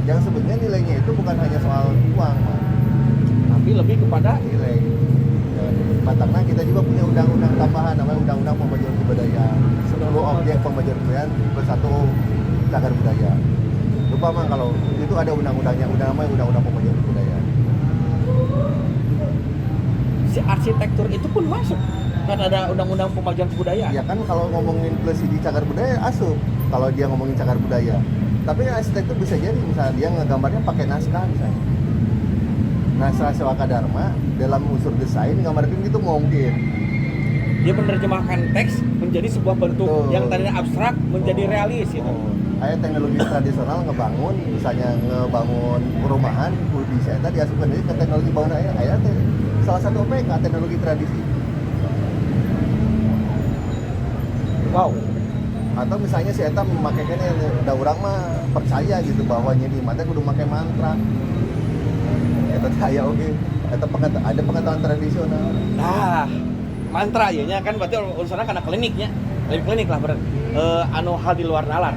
Yang sebenarnya nilainya itu bukan hanya soal uang, tapi lebih kepada nilai. Matangnya kita juga punya undang-undang tambahan namanya Undang-Undang Pemajuan Kebudayaan. Seluruh objek pemajuan kebudayaan bersatu cagar budaya. Lupa mah kalau itu ada undang-undangnya, namanya Undang-Undang Pemajuan Kebudayaan. Si arsitektur itu pun masuk. Kan ada Undang-Undang Pemajuan Kebudayaan. Ya kan kalau ngomongin plus di cagar budaya asup kalau dia ngomongin cagar budaya. Tapi arsitektur bisa jadi misalnya dia ngegambarnya pakai naskah misalnya. Naskah Sewaka Dharma dalam unsur desain gambarkan gitu mungkin. Dia menerjemahkan teks menjadi sebuah bentuk yang tadinya abstrak menjadi realis gitu. Kayak teknologi tradisional ngebangun, misalnya ngebangun perumahan, bisa itu diasupkan ke teknologi bangunan ayah salah satu OPK teknologi tradisi. Wow. Atau misalnya si Eta memakaikan udah orang mah percaya gitu bahwa nyedi mata kudu make mantra. Eta aya oge. Eta ada pengetahuan tradisional. Nah, mantra ya nya kan berarti urusannya karena kliniknya. Klinik lah berarti. Anu hal di luar nalar.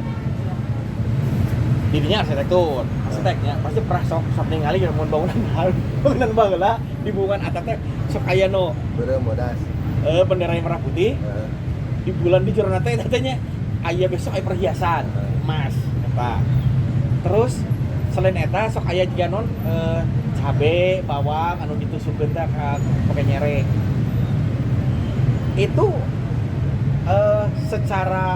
Dirinya arsitektur, arsiteknya pasti pernah sok ningali mun bangunan baheula di bungan atas teh sok aya no Beureum bodas. Bendera yang merah putih. Di bulan di jero teh katanya aya besok aya perhiasan emas eta. Terus selain eta sok aya juga non cabe, bawang anu ditusupkeun teh ka pake nyerek. Itu secara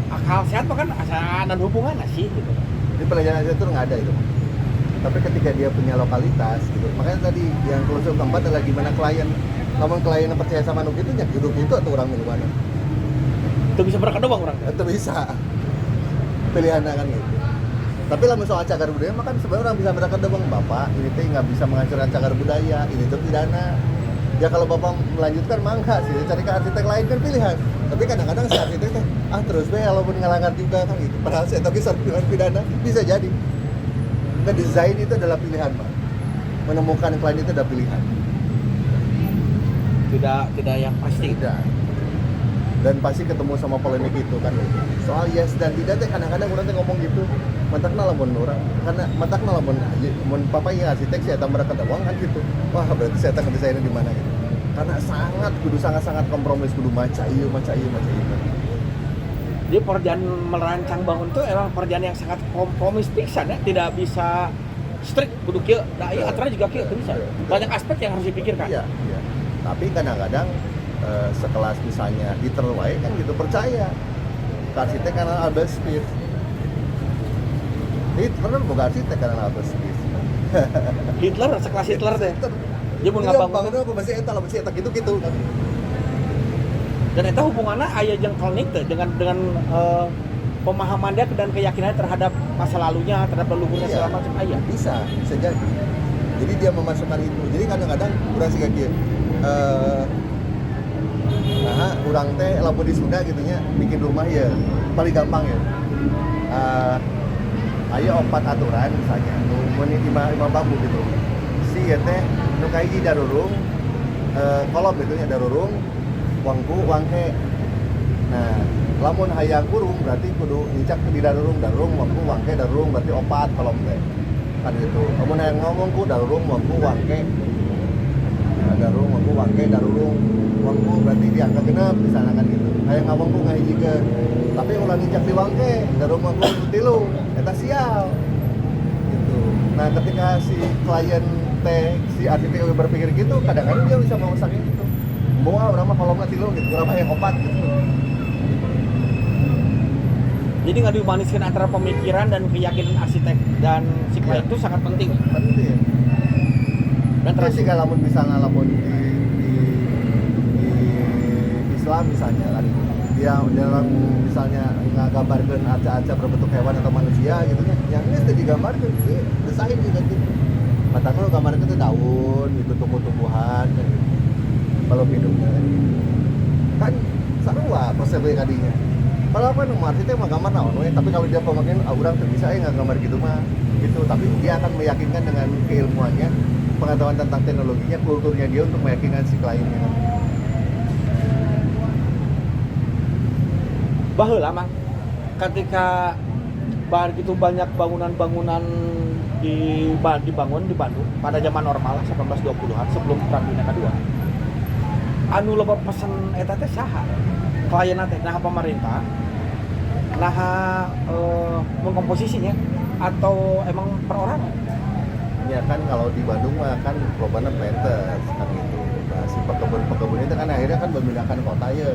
akal sehat kan asanan hubungan sih gitu. Di pelajaran arsitektur nggak ada itu. Tapi ketika dia punya lokalitas gitu. Makanya tadi yang klausul keempat adalah gimana klien. Namun klien yang percaya sama nuk itu nyak hidup itu atau orang di mana? Itu bisa berkata doang orang. Itu bisa. pilihannya kan gitu. Tapi lah soal cagar budaya mah kan sebenarnya orang bisa berangkat dong bapak ini teh nggak bisa menghancurkan cagar budaya ini tuh pidana. Ya kalau bapak melanjutkan mangga sih cari ke arsitek lain kan pilihan. Tapi kadang-kadang si arsitek teh terus be walaupun ngelanggar juga kan gitu. Padahal saya tapi dengan pidana bisa jadi. Nah, desain itu adalah pilihan, Pak. Menemukan klien itu adalah pilihan. Tidak yang pasti. Tidak. Dan pasti ketemu sama polemik itu kan. Soal yes dan tidak teh kadang-kadang orang teh ngomong gitu. Mantakna lamun orang karena mantakna lamun papa yang arsitek sih eta mereka uang kan gitu. Wah, berarti saya teh desainnya di mana gitu. Karena sangat kompromis kudu maca ieu. Jadi pekerjaan merancang bangun itu emang pekerjaan yang sangat kompromis pisan ya, tidak bisa strict kudu kieu. Da ieu aturan juga kieu bisa. Banyak aspek yang harus dipikirkan. Iya. Tapi kadang-kadang sekelas misalnya Hitler wae kan gitu percaya ke arsitek karena Albert Speer. Hitler kan bukan arsitek karena Albert Speer. Hitler sekelas Hitler teh. Dia mau ngabangun apa masih eta lah masih eta gitu kan. Dan itu hubungannya aya jeung klinik teh dengan pemahaman dia dan keyakinannya terhadap masa lalunya, terhadap leluhurnya segala macam aya. Bisa jadi. Jadi dia memasukkan itu. Jadi kadang-kadang urang sih kieu. Urang teh lamun di Sunda gitu nya bikin rumah ya paling gampang ya. Aya 4 aturan misalnya nu mun 5 bambu gitu. Si ieu teh nu kahiji darurung kolom gitu nya darurung wangku wangke. Nah, lamun hayang kurung berarti kudu ngicak di darurung wangku wangke darurung berarti 4 kolom teh. Kan gitu. Lamun hayang ngomong ku darurung wangku wangke. Darurung wangku wangke darurung wangku berarti di angka genep di sana kan gitu. Hayang ngomong ku ngahijikeun. Tapi ulah ngicak di wangke darurung wangku tilu eta sial. Gitu. Nah, ketika si klien si arsitek berpikir gitu, kadang-kadang dia bisa memasaknya gitu. Bawa orang mah kolomnya tilu gitu, orang mah yang 4 gitu. Jadi ngadu maniskan antara pemikiran dan keyakinan arsitek dan si klien itu sangat penting. Penting. Dan terus sih kalau misalnya lamun di Islam misalnya kan dia dalam misalnya nggambarkeun aca-aca berbentuk hewan atau manusia gitu nya. Yang ini sudah digambarkeun desain juga gitu. Matangnya lo gambarnya itu daun, itu tumbuh-tumbuhan, kan gitu. Balon hidupnya kan sarua persepsi kadinya. Kalau apa nomor arsitek mah gambar naon we, tapi kalau dia pemakin urang teu bisa nggak gambar gitu mah gitu. Tapi dia akan meyakinkan dengan keilmuannya, pengetahuan tentang teknologinya, kulturnya dia untuk meyakinkan si kliennya. Baheula mang ketika begitu banyak bangunan-bangunan dibangun di Bandung pada zaman normal 1920-an sebelum Perang Dunia Kedua. Anu loba pesen eta teh saha? Klien teh nah pemerintah. Nah mengkomposisinya atau emang perorangan? Ya kan kalau di Bandung mah kan lobana planters kan gitu. Nah, si pekebun itu kan akhirnya kan memindahkan kota ya.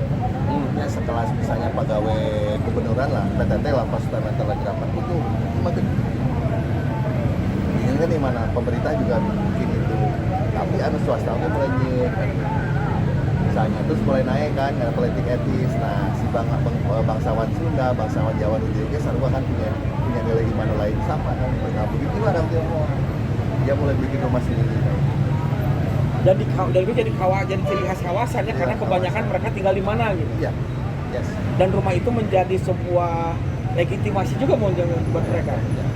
Ya sekelas misalnya pegawai gubernuran lah, PTT lah pas meter lagi rapat itu makin ini kan di mana pemerintah juga bikin itu. Tapi anu swasta mulai kan. Misalnya terus mulai naik kan karena politik etis. Nah, si bangsawan Sunda, bangsawan Jawa dulu juga sarua kan punya nilai iman lain sama kan. Nah, begitu lah dia mulai bikin rumah sendiri. Dan itu jadi ciri khas kawasannya karena kebanyakan mereka tinggal di mana gitu. Iya. Yes. Dan rumah itu menjadi sebuah legitimasi juga buat mereka. Ya.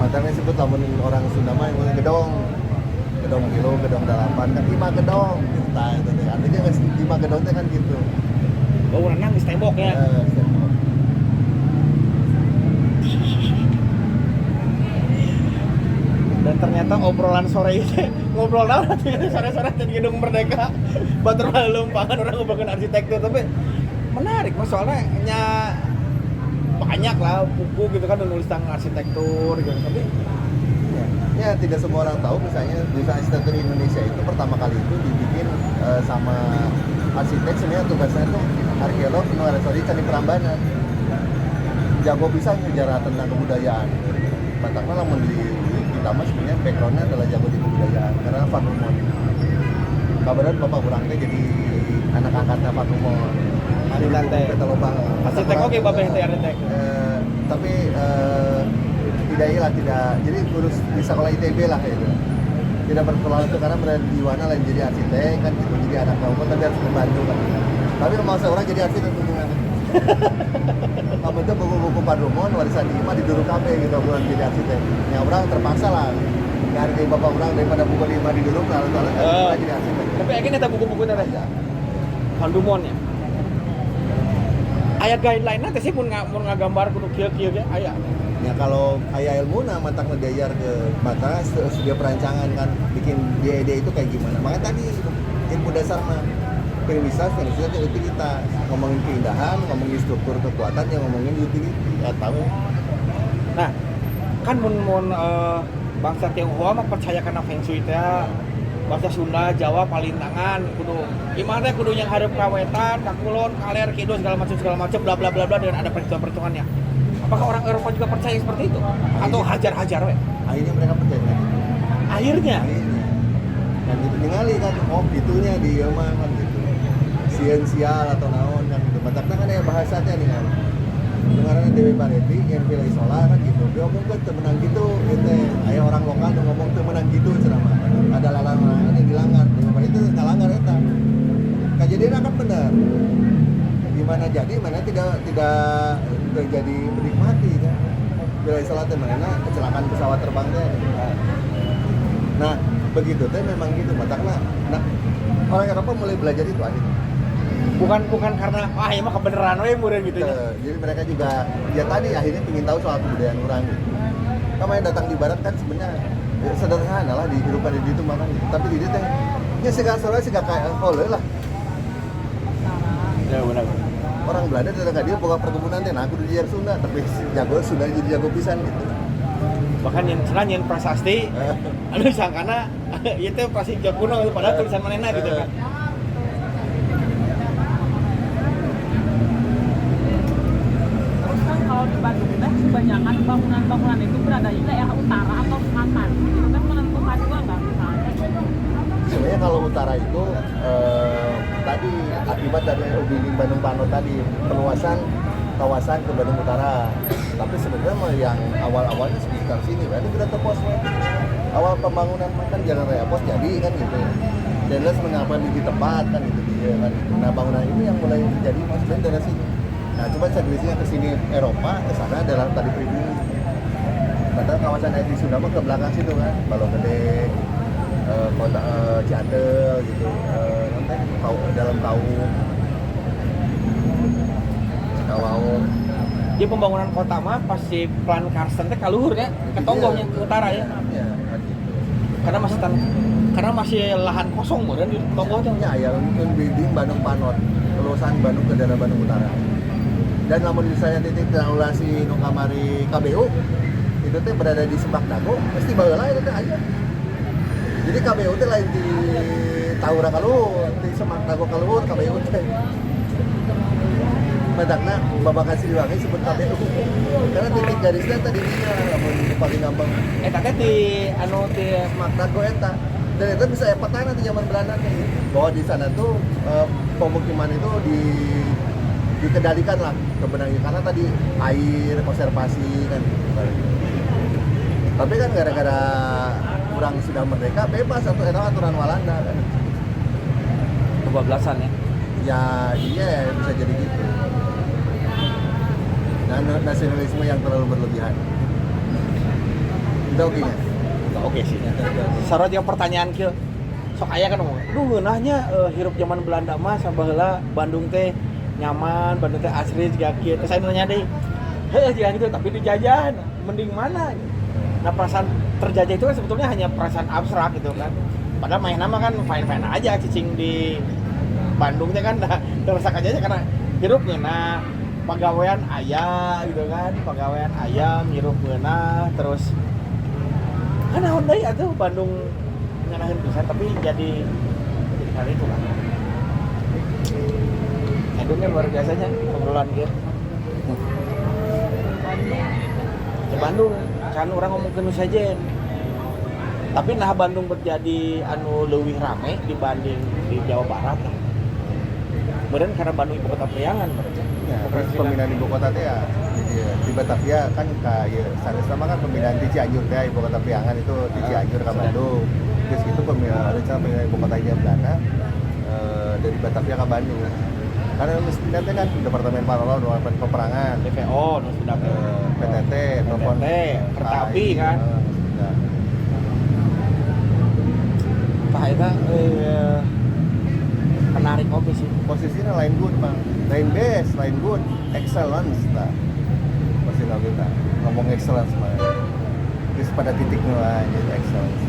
Matanya sebut lamun orang Sunda mah yang gedong kilo, gedong dalapan kan 5 gedong. Nah, itu teh artinya geus 5 gedong teh kan gitu. Bangunan nangis temboknya. Tembok. Dan ternyata obrolan sore itu ngobrol naon sore-sore di Gedung Merdeka batur lumpangan orang ngobrolin arsitektur tapi menarik mas soalnya banyak lah buku gitu kan nulis tentang arsitektur gitu tapi ya tidak semua orang tahu misalnya desain arsitektur Indonesia itu pertama kali itu dibikin sama arsitek sebenarnya tugasnya itu arkeolog restorasi Candi Prambanan jago bisa ngejar tentang kebudayaan Bataknya lamun di kita mah sebenarnya backgroundnya adalah jago di kebudayaan karena Van Rumon kabaran bapak urang teh jadi anak angkatnya Van Rumon Aritan teh. Kita loba. Arsitek oke babeh teh arsitek. Tapi tidak iyalah tidak. Jadi lulus di sekolah ITB lah gitu. Tidak berkelola itu karena berada di Wana lain jadi arsitek kan gitu. Jadi anak kamu tapi harus membantu kan. Tapi memang seorang jadi arsitek hubungan. Kamu itu buku-buku Padumon warisan Ima di Duru KB gitu bulan jadi arsitek. Ya orang terpaksa lah. Ngargai bapak orang daripada buku Ima di Duru lalu jadi arsitek. Tapi akhirnya ada buku-buku teh ya. Pandumon ya. Aya guideline teh sih mun ngagambar kudu kieu-kieu ge aya. Ya kalau aya ilmu nah mantak ngedayar ke mata dia perancangan kan bikin ide itu kayak gimana. Makanya tadi ilmu dasar mah prioritas ke utilitas, ngomongin keindahan, ngomongin struktur kekuatan, yang ngomongin utility ya tahu. Nah, kan mun bangsa Tionghoa mah percaya kana feng shui teh. Bangsa Sunda, Jawa palintangan kudu gimana kudu yang hareup ka wetan, ka kulon, ka ler, kidul segala macam bla bla bla bla dengan ada perhitungan-perhitungannya. Apakah orang Eropa juga percaya seperti itu? Atau hajar-hajar we? Akhirnya mereka percaya gitu. Akhirnya dan itu ningali kan gitunya dia mah kan gitu. Siensial atau naon kan gitu. Matakna kan ya bahasanya nih kan. Dengaranna Dewi Pareti yang Villa Isola kan gitu. Dia ngomong ke temenang gitu aya orang lokal yang ngomong temenang gitu ceramah. Ada larangan yang dilanggar. Dewi Pareti itu ngalanggar eta. Kejadian akan benar. Gimana jadi mana tidak terjadi menikmati kan. Villa Isola teh mana kecelakaan pesawat terbang teh. Nah, begitu teh memang gitu matakna. Nah, orang Eropa mulai belajar itu akhirnya. bukan karena ya mah kebenaran we murid gitu ya. Jadi mereka juga ya tadi akhirnya ingin tahu soal kebudayaan orang gitu. Kamu yang datang di barat kan sebenarnya sederhana lah di kehidupan di itu makan gitu. Tapi di teh ya segala soalnya segala kayak koleh lah. Ya benar. Orang Belanda datang dia buka perkebunan teh nah aku di Jajar Sunda tapi jago Sunda jadi jago pisan gitu. Bahkan yang cenah yang prasasti anu sangkana ieu teh prasasti kuno padahal tulisan manehna gitu kan. Terus kan kalau di Bandung teh kebanyakan bangunan-bangunan itu berada di daerah utara atau selatan. Itu kan menentukan juga nggak misalnya. Sebenarnya kalau utara itu tadi akibat dari building Bandung Pano tadi perluasan kawasan ke Bandung Utara. Tapi sebenarnya mah yang awal-awalnya sekitar sini, berarti kita ke pos. Awal pembangunan kan jalan raya pos jadi kan gitu. Jelas mengapa di tempat kan gitu dia kan. Nah bangunan ini yang mulai terjadi maksudnya dari sini. Nah coba sejenisnya ke sini Eropa, ke sana adalah tadi pribumi. Padahal kawasan IT Sunda mah ke belakang situ kan, Balong Gede, kota Ciatel gitu, nanti dalam Kaum. Dia pembangunan kota mah pasti plan Karsten teh kaluhur ya, ke Tonggohnya ke utara ya. Iya, kan gitu. Karena masih lahan kosong kan di Tonggoh teh. Ya, ya mungkin building Bandung Panot, lulusan Bandung ke daerah Bandung Utara. Dan lamun misalnya titik triangulasi nu kamari KBU itu teh berada di Semak Dago, pasti baheula itu teh aja. Jadi KBU teh lain di Taura kaluhur, di Semak Dago kaluhur KBU teh. Madakna babakan Siliwangi sebut KBU. Karena titik garisnya tadi dia lamun paling gampang. Eta teh di anu di Semak Dago eta. Dan itu bisa petakan nanti zaman Belanda nih. Bahwa di sana tuh pemukiman itu dikendalikan lah kebenangan karena tadi air konservasi kan. Tapi kan gara-gara kurang sudah merdeka bebas atau aturan Walanda kan. kebablasan ya. Ya iya bisa jadi gitu. Nah, nasionalisme yang terlalu berlebihan. Itu oke nya? Oke sih. Sarot yang pertanyaan kieu. Sok aya kan ngomong. Duh ngeunahnya hirup zaman Belanda mah sabaheula Bandung teh nyaman, Bandung teh asri juga kieu. Terus saya nanya deui. Heuh jangan gitu tapi dijajah. Mending mana? Nah perasaan terjajah itu kan sebetulnya hanya perasaan abstrak gitu kan. Padahal main nama kan fine-fine aja cicing di Bandung teh kan terasa aja karena hirup ngeunah. Pegawaian ayam gitu kan, pegawaian ayam hirup ngeunah terus kan naon deui atuh Bandung ngeunaheun pisan tapi jadi hal itu kan. Edungnya luar biasanya obrolan gitu. Ke Bandung kan orang ngomongkeun sajen. Tapi nah Bandung berjadi anu leuwih rame dibanding di Jawa Barat. Kemudian karena Bandung ibu kota priangan mereka. Ya, terus pemindahan ibu kota teh ya di Batavia kan kayak sana sama kan pemindahan di Cianjur teh ibu kota priangan itu di Cianjur ke Bandung. Terus itu rencana pemindahan ibu kota Hindia Belanda dari Batavia ke Bandung. Karena mesti pindah teh kan Departemen Paralel Departemen Peperangan, DPO, terus pindah ke PTT, telepon Kertapi kan. Tah eta menarik oke sih. Posisinya lain good bang, lain best, lain good, excellence lah. Posisinya kita ngomong excellence mah. Terus pada titik nilai jadi excellence.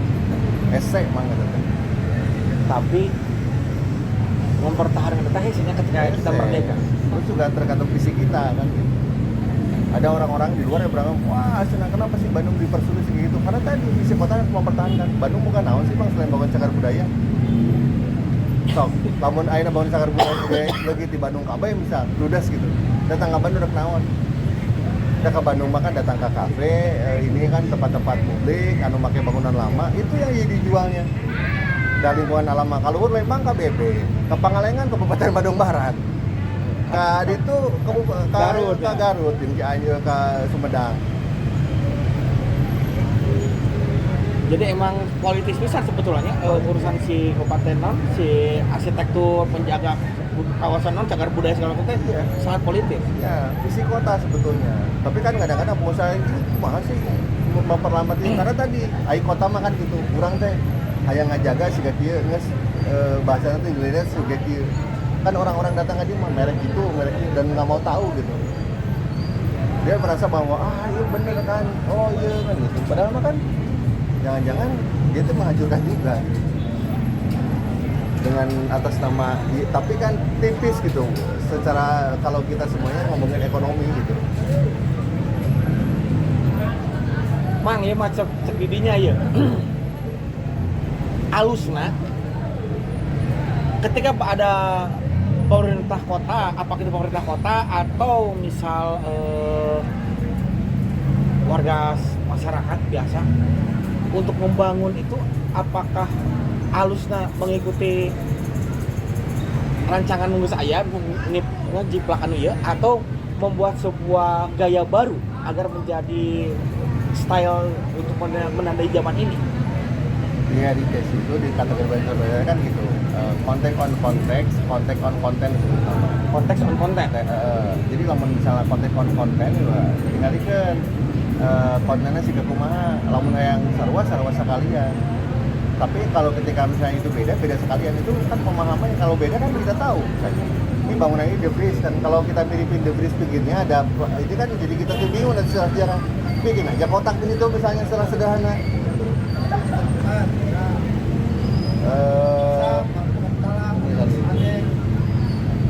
Esek mang gitu kan. Tapi mempertahankan kita hasilnya ketika kita merdeka. Terus juga tergantung visi kita kan gitu. Ada orang-orang di luar yang bilang, wah senang kenapa sih Bandung dipersulit gitu? Karena tadi visi kota mempertahankan. Bandung bukan naon sih bang selain bangun cagar budaya. Sok, lamun ayeuna bangun cagar budaya lagi di Bandung kabeh misal, ludas gitu. Datang ke Bandung udah naon. Udah ke Bandung makan datang ke kafe, ini kan tempat-tempat publik, anu make bangunan lama, itu yang jadi dijualnya. Dari lingkungan alam Makaluhur lembang KBB, ke Pangalengan Kabupaten Bandung Barat. Ka ditu Garut, ke Garut, di Cianjur ke Sumedang. Jadi emang politis besar sebetulnya urusan si kabupaten non, si arsitektur penjaga kawasan non cagar budaya segala macam Iya. sangat politis. Ya, visi kota sebetulnya. Tapi kan kadang-kadang pengusaha itu kumaha sih memperlambat ini karena tadi ai kota mah kan gitu. Kurang teh hayang ngajaga siga kieu geus bahasana teh dilihat siga kieu. Kan orang-orang datang aja mah merek itu dan nggak mau tahu gitu. Dia merasa bahwa iya bener kan. Oh iya kan gitu. Padahal mah kan jangan-jangan dia tuh menghancurkan juga gitu. Dengan atas nama tapi kan tipis gitu secara kalau kita semuanya ngomongin ekonomi gitu. Mang ya macam cekidinya ya. Alusna ketika ada pemerintah kota, apakah itu pemerintah kota atau misal warga masyarakat biasa untuk membangun itu, apakah alusna mengikuti rancangan nunggu saya ini ngejiplak anu ya atau membuat sebuah gaya baru agar menjadi style untuk menandai zaman ini? Iya di tes itu di kategori berbeda kan gitu. Konten on konteks, konten on konten sebetulnya. Konteks on konten. Jadi lamun misalnya konten on konten ya tinggalikeun kontennya sih kumaha lamun yang sarwa sekalian. Tapi kalau ketika misalnya itu beda sekalian itu kan pemahamannya kalau beda kan kita tahu misalnya ini bangunan ini The Breeze dan kalau kita miripin The Breeze bikinnya ada itu kan jadi kita tuh bingung dan sejarah bikin aja kotak di situ misalnya secara sederhana.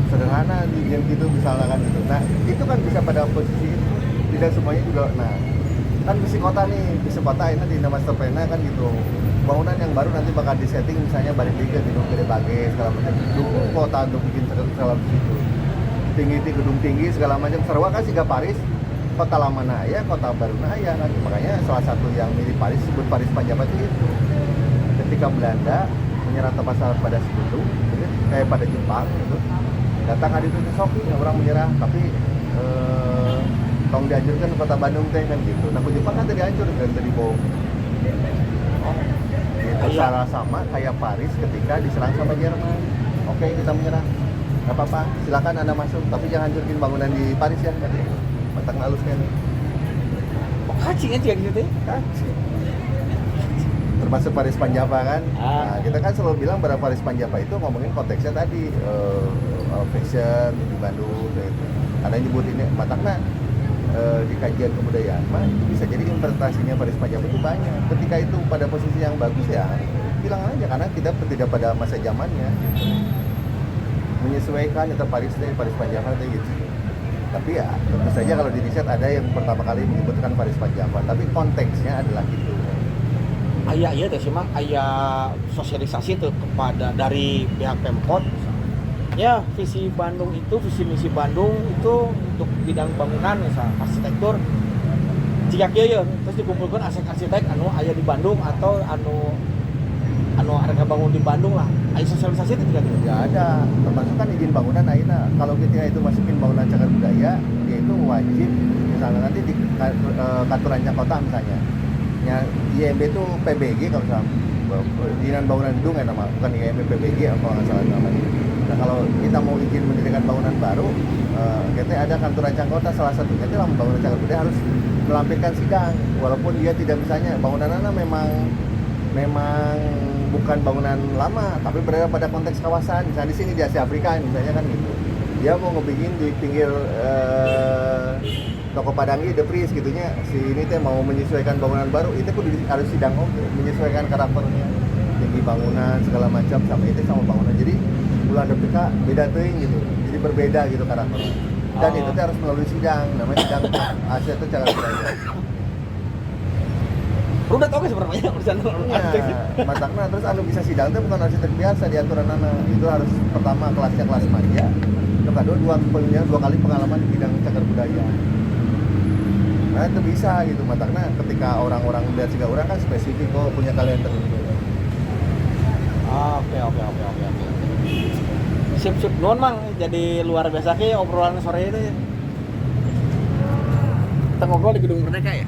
Sederhana yang gitu misalnya kan gitu. Nah itu kan bisa pada posisi itu tidak semuanya juga. Nah kan visi kota ini di master plan-nya kan gitu. Bangunan yang baru nanti bakal disetting misalnya balik liga gitu gede bagus segala macam dukung kota untuk bikin segala situ tinggi gedung tinggi segala macam Sarwa kan siga Paris kota lama ya kota baru ya kan makanya salah satu yang mirip Paris disebut Paris Panjabat itu ketika Belanda menyerah pasar pada Sekutu pada Jepang gitu datang hari itu Soki orang menyerah tapi tong dihancurkan kota Bandung teh kan gitu nah Jepang kan tadi hancur dan tadi bom secara sama kayak Paris ketika diserang sama Jerman. Oke, kita menyerah. Gak apa-apa, silakan Anda masuk, tapi jangan hancurkan bangunan di Paris ya. Matang halus kan. Oh, kacing aja gitu ya? Kacing. Termasuk Paris Panjapa kan. Nah, kita kan selalu bilang pada Paris Panjapa itu ngomongin konteksnya tadi fashion di Bandung gitu. Ada nyebut ini matangna di kajian kebudayaan mah bisa jadi interpretasinya Paris Panjapa itu banyak. Ketika itu pada posisi yang bagus ya bilang aja karena kita tidak pada masa zamannya menyesuaikan antara Paris Panjapa gitu. Tapi ya tentu saja kalau di riset ada yang pertama kali menyebutkan Paris Panjapa, tapi konteksnya adalah gitu. Ayah iya teh sih mang ayah sosialisasi tuh kepada dari pihak Pemkot. Ya, visi misi Bandung itu untuk bidang bangunan misal arsitektur. Jika kieu ya, terus dikumpulkan arsitek anu aya di Bandung atau anu anu harga bangun di Bandung lah. Ayo sosialisasi itu juga gitu. Ya ada, termasuk kan izin bangunan akhirnya kalau kita itu masukin bangunan cagar budaya, dia itu wajib misalnya nanti di kartu rancang kota misalnya. Ya IMB itu PBG kalau misalnya izinan bangunan gedung ya nama, bukan IMB PBG apa nggak salah namanya. Nah kalau kita mau izin mendirikan bangunan baru, kita ada kartu rancang kota salah satunya itu bangunan cagar budaya harus melampirkan sidang, walaupun dia tidak misalnya bangunannya memang bukan bangunan lama, tapi berada pada konteks kawasan. Misalnya di sini di Asia Afrika misalnya kan gitu. Dia mau ngebikin di pinggir toko Padangi The Pris gitunya. Si ini teh mau menyesuaikan bangunan baru, itu kudu harus sidang menyesuaikan karakternya. Tinggi bangunan segala macam sama itu sama bangunan. Jadi bulan DPK beda teuing gitu. Jadi berbeda gitu karakternya. Dan itu teh harus melalui sidang, namanya sidang Asia itu cagar budaya. Rudet oke sebenarnya urusan arsitek. Ya, matakna terus anu bisa sidang teh bukan arsitek biasa di aturan itu harus pertama kelasnya kelas media, yang kedua dua kali pengalaman di bidang cagar budaya. Nah itu bisa gitu matakna ketika orang-orang lihat siga orang kan spesifik kok punya kalian tertentu. Oke. Sip nuhun Mang, jadi luar biasa ke obrolan sore itu. Kita ngobrol di Gedung Merdeka ya.